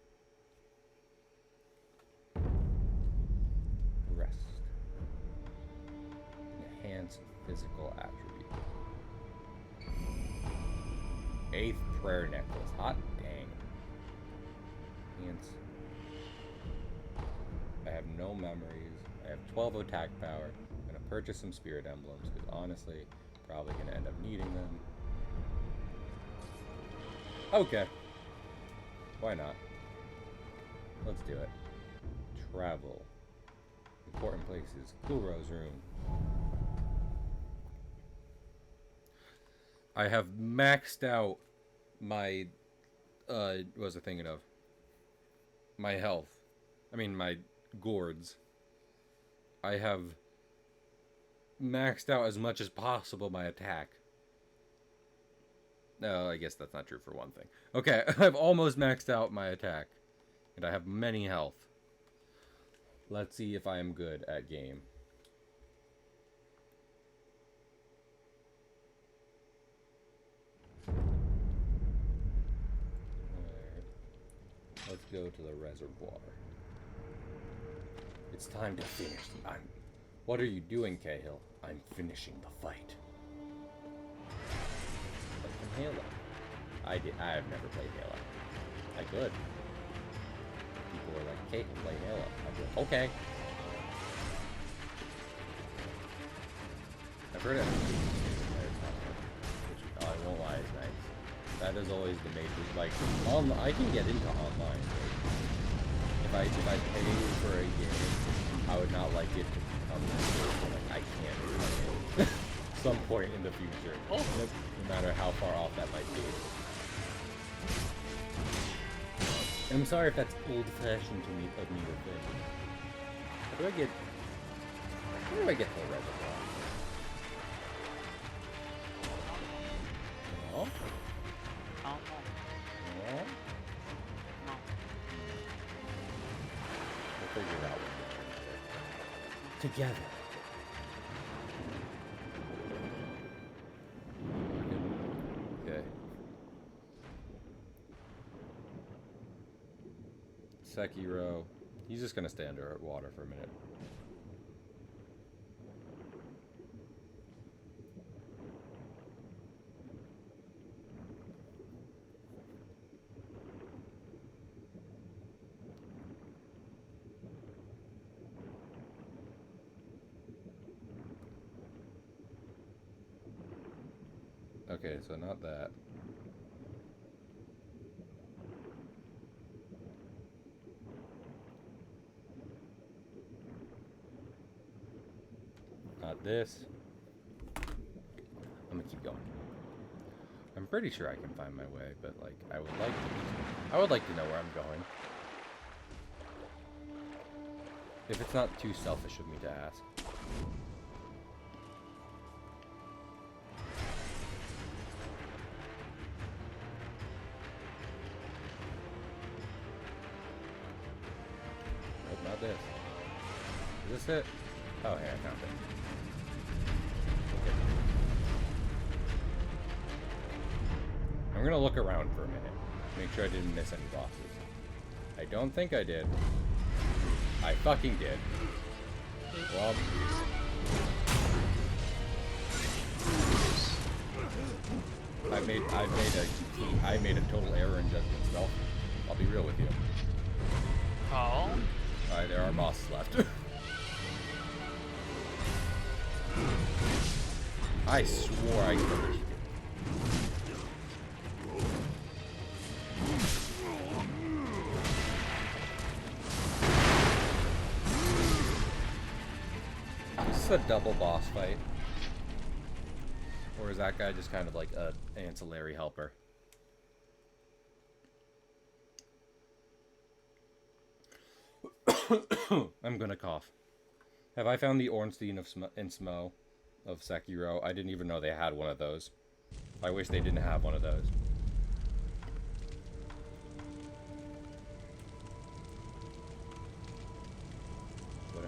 Rest. Enhance physical attribute. 8th prayer necklace. Hot dang. Enhance. I have no memories. I have 12 attack power. I'm gonna purchase some spirit emblems because honestly, probably gonna end up needing them. Okay. Why not? Let's do it. Travel. Important places. Kuro's room. I have maxed out my what was I thinking of? My health. I mean my gourds. I have maxed out as much as possible my attack. No, I guess that's not true for one thing. Okay, I've almost maxed out my attack. And I have many health. Let's see if I am good at game. Alright. Let's go to the reservoir. It's time to finish. What are you doing, Cahill? I'm finishing the fight. Like from Halo. I have never played Halo. I could. People were like, Cahill, play Halo. I'd be like, okay. I've heard it. Which, I won't lie, is nice. That is always the major, like, I can get into online. Like, if I pay for a game, I would not like it to become like I can't play it. Some point in the future. No matter how far off that might be. I'm sorry if that's old-fashioned to me of me to think. How do I get to the reservoir? No? Oh. No? We'll figure it out when we get together. Okay. Sekiro. He's just gonna stay under water for a minute. Okay, so not that. Not this. I'm gonna keep going. I'm pretty sure I can find my way, but like I would like to know where I'm going. If it's not too selfish of me to ask. Nope, not this. Is this it? Oh, hey, I found it. Okay. I'm gonna look around for a minute. Make sure I didn't miss any bosses. I don't think I did. I fucking did. Well... I made a total error in judgment, so I'll be real with you. Oh? Alright, there are bosses left. I swore I killed it. Is this a double boss fight? Or is that guy just kind of like an ancillary helper? I'm gonna cough. Have I found the Ornstein of Smo of Sekiro? I didn't even know they had one of those. I wish they didn't have one of those.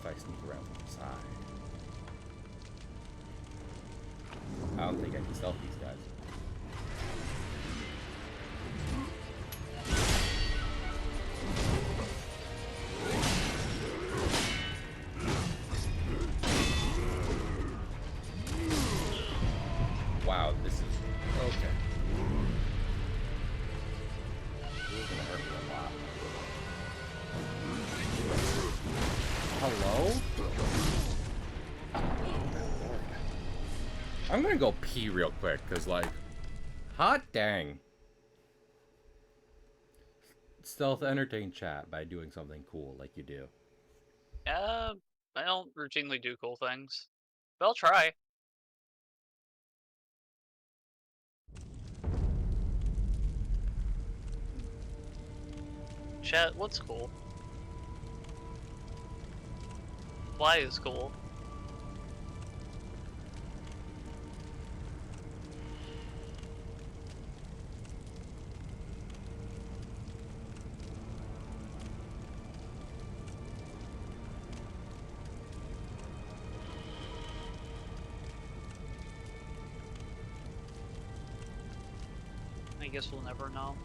if I sneak around from the side. I don't think I can stealth these guys. Wow, this is okay. This is gonna hurt me a lot. Hello? I'm gonna go pee real quick, cause like, hot dang. Stealth entertain chat by doing something cool like you do. I don't routinely do cool things, but I'll try. Chat, what's cool? Why is cool? I guess we'll never know.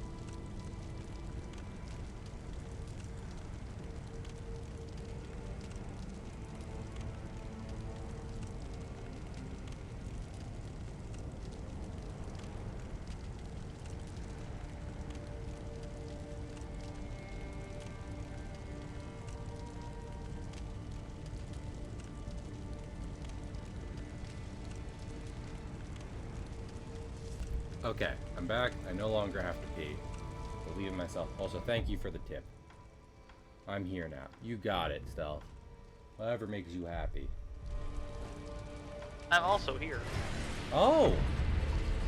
Okay, I'm back. I no longer have to pee. Believe in myself. Also, thank you for the tip. I'm here now. You got it, Stealth. Whatever makes you happy. I'm also here. Oh!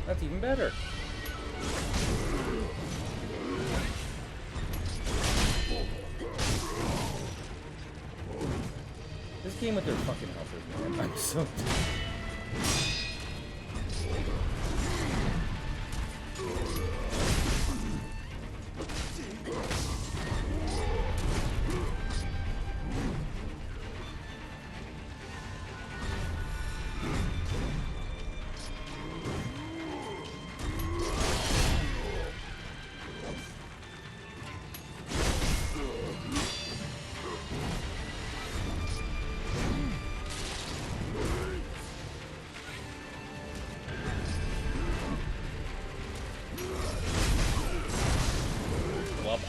That's even better. This game with their fucking helpers, man. I'm so...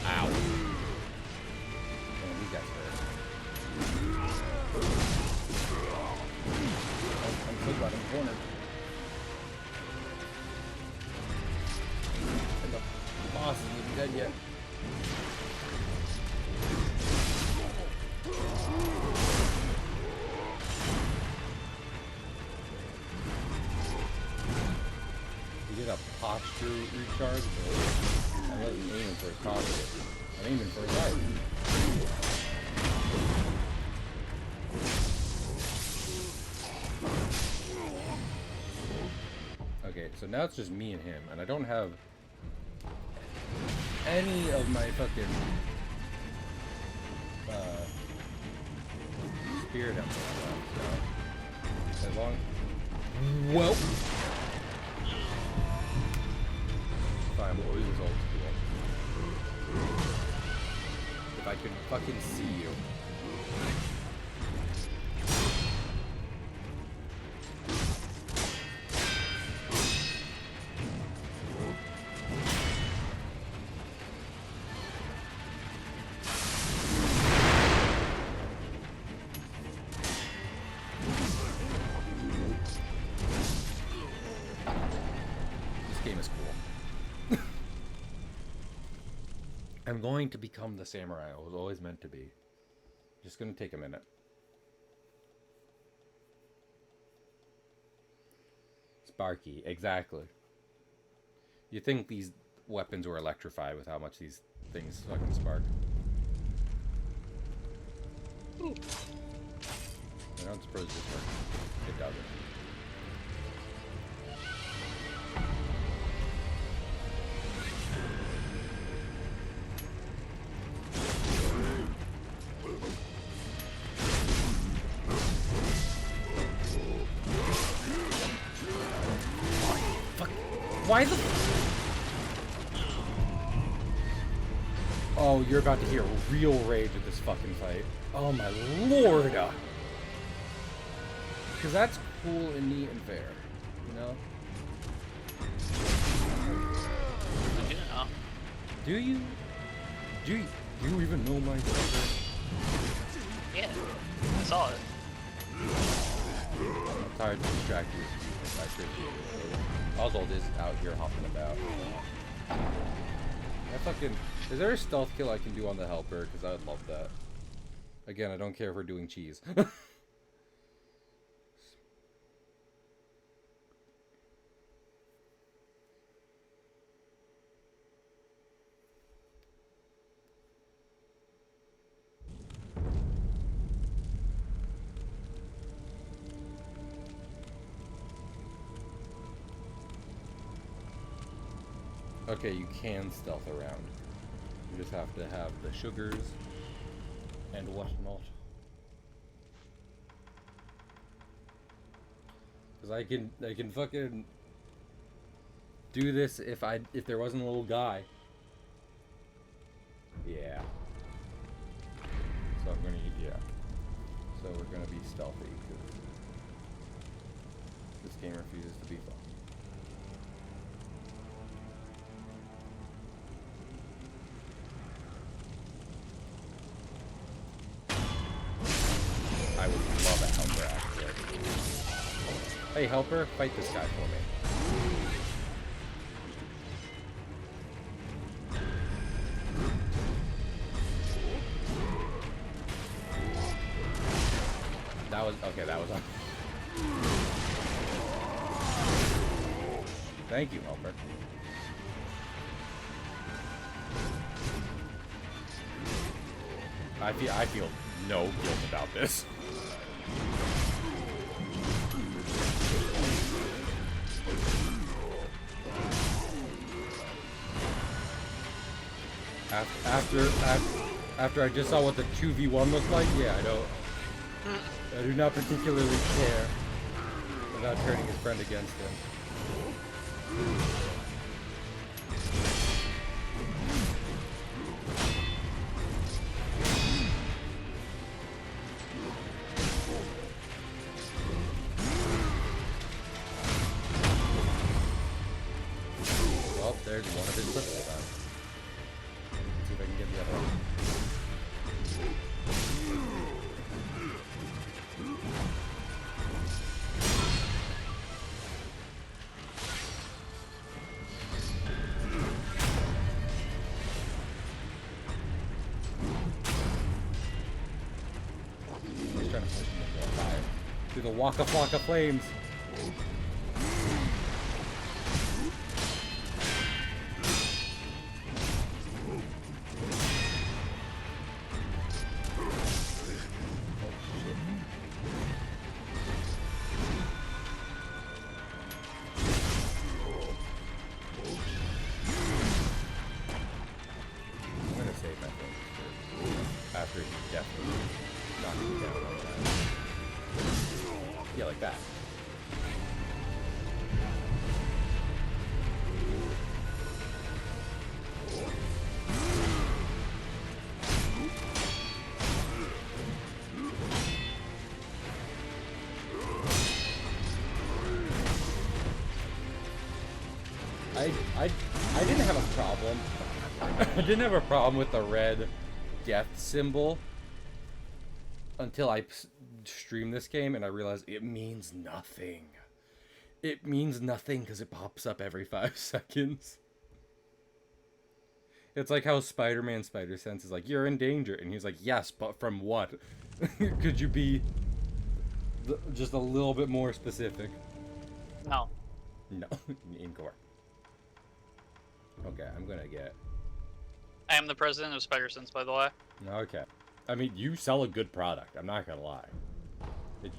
Ow. Man, these guys hurt. I'm so glad I'm cornered. And the boss isn't even dead yet. You get a posture recharge, but I wasn't aiming for his posture. I'm aiming for his life. Okay, so now it's just me and him, and I don't have any of my fucking spirit up there. So as long... Well... Fine, we'll use old school. If I could fucking see you. I'm going to become the samurai I was always meant to be. Just gonna take a minute. Sparky, exactly. You think these weapons were electrified with how much these things fucking spark. Ooh. I don't suppose this works. It doesn't. Why the... Oh, you're about to hear real rage at this fucking fight. Oh my lord! Because that's cool and neat and fair, you know? Yeah. Do you? Do you even know my brother? Yeah. I saw it. I'm tired to distract you. I appreciate it. Oswald is out here hopping about. I fucking... Is there a stealth kill I can do on the helper? Because I would love that. Again, I don't care if we're doing cheese. Okay, you can stealth around. You just have to have the sugars and whatnot. Cause I can fucking do this if there wasn't a little guy. Yeah. So I'm gonna So we're gonna be stealthy because this game refuses to be fun. I would love a helper, actually. Hey, helper, fight this guy for me. That was... Okay, that was... Thank you, helper. I feel no guilt about this. After I just saw what the 2v1 looked like, yeah, I do not particularly care about turning his friend against him. Well, there's one of his clips this time. Let's see if I can get the other one. He's trying to push him into a fire. Through the Waka Flocka flames. After he definitely knocked me down like that. Yeah, like that. I didn't have a problem. I didn't have a problem with the red death symbol until I streamed this game and I realized it means nothing. It means nothing because it pops up every 5 seconds. It's like how Spider-Man Spider-Sense is like, you're in danger. And he's like, yes, but from what? Could you be just a little bit more specific? No. No. Incorrect. Okay, I'm gonna get... I am the president of Spider-Sense, by the way. Okay. I mean, you sell a good product. I'm not gonna lie.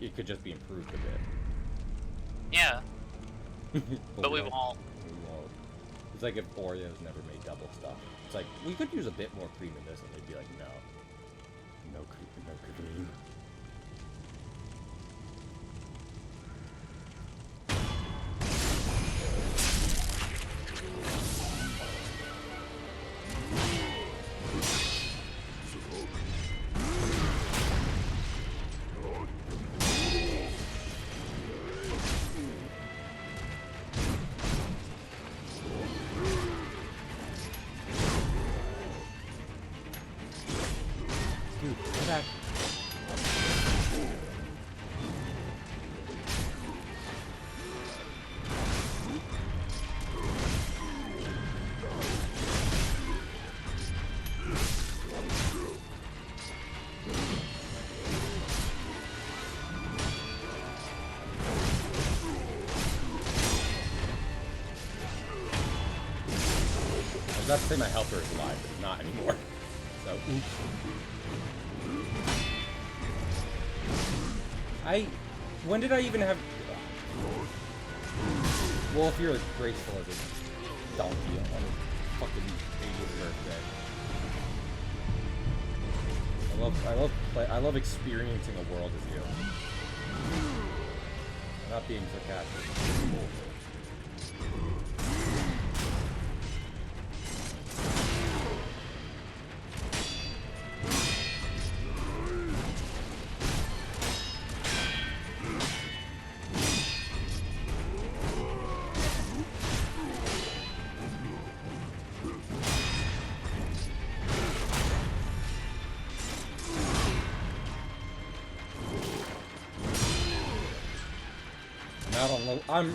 It could just be improved a bit. Yeah. But we won't. We won't. It's like if Oreos never made double stuff. It's like, we could use a bit more cream in this, and they'd be like, no. No cream. about to say my helper is alive, but he's not anymore. So, oops. When did I even have... Well, if you're as graceful as a donkey on a fucking 80th birthday. I love experiencing a world as you. I'm not being sarcastic.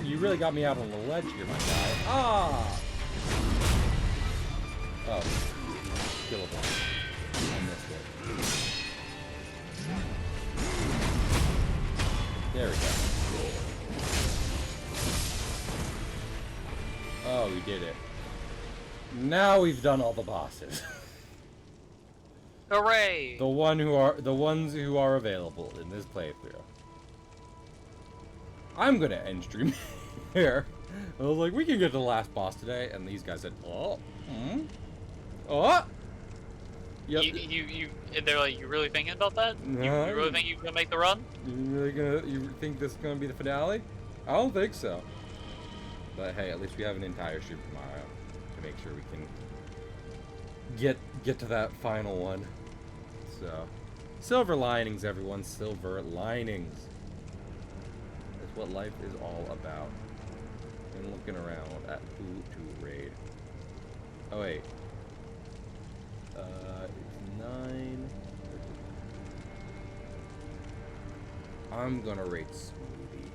You really got me out on the ledge here, my guy. Ah! Oh. Killable. I missed it. There we go. Oh, we did it. Now we've done all the bosses. Hooray! The ones who are available in this playthrough. I'm gonna end stream here. I was like, we can get to the last boss today, and these guys said, oh, oh. Yep. They're like, you really thinking about that? You really think you're gonna make the run? You think this is gonna be the finale? I don't think so. But hey, at least we have an entire stream tomorrow to make sure we can get to that final one. So, silver linings, everyone. Silver linings. That's what life is all about. And looking around at who to raid. Oh wait. It's 9. I'm gonna raid Smoothie.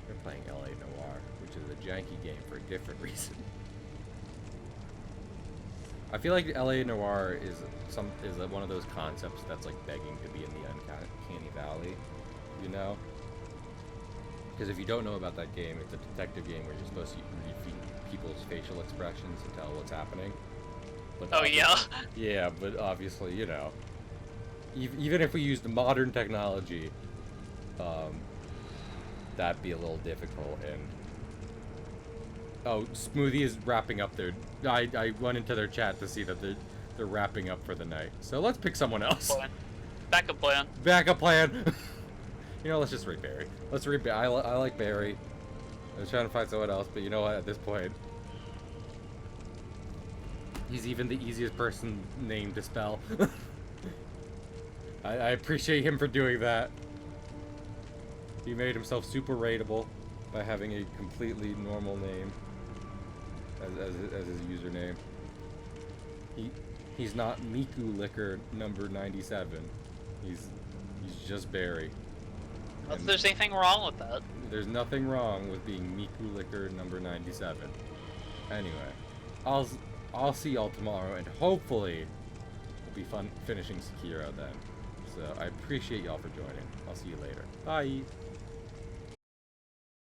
They're playing LA Noir, which is a janky game for a different reason. I feel like LA Noir is one of those concepts that's like begging to be in the uncanny valley, you know? Because if you don't know about that game, it's a detective game where you're supposed to read people's facial expressions to tell what's happening. But oh yeah. Yeah, but obviously, you know, even if we used modern technology, that'd be a little difficult. And oh, Smoothie is wrapping up their. I went into their chat to see that they're wrapping up for the night. So let's pick someone else. Backup plan. Backup plan. You know, let's just read Barry. Let's read. I like Barry. I was trying to find someone else, but you know what? At this point, he's even the easiest person name to spell. I appreciate him for doing that. He made himself super rateable by having a completely normal name as his username. He's not Miku Liquor number 97. He's just Barry. Not that there's anything wrong with that. There's nothing wrong with being Miku Liquor number 97. Anyway, I'll see y'all tomorrow, and hopefully it'll be fun finishing Sekiro then. So I appreciate y'all for joining. I'll see you later. Bye.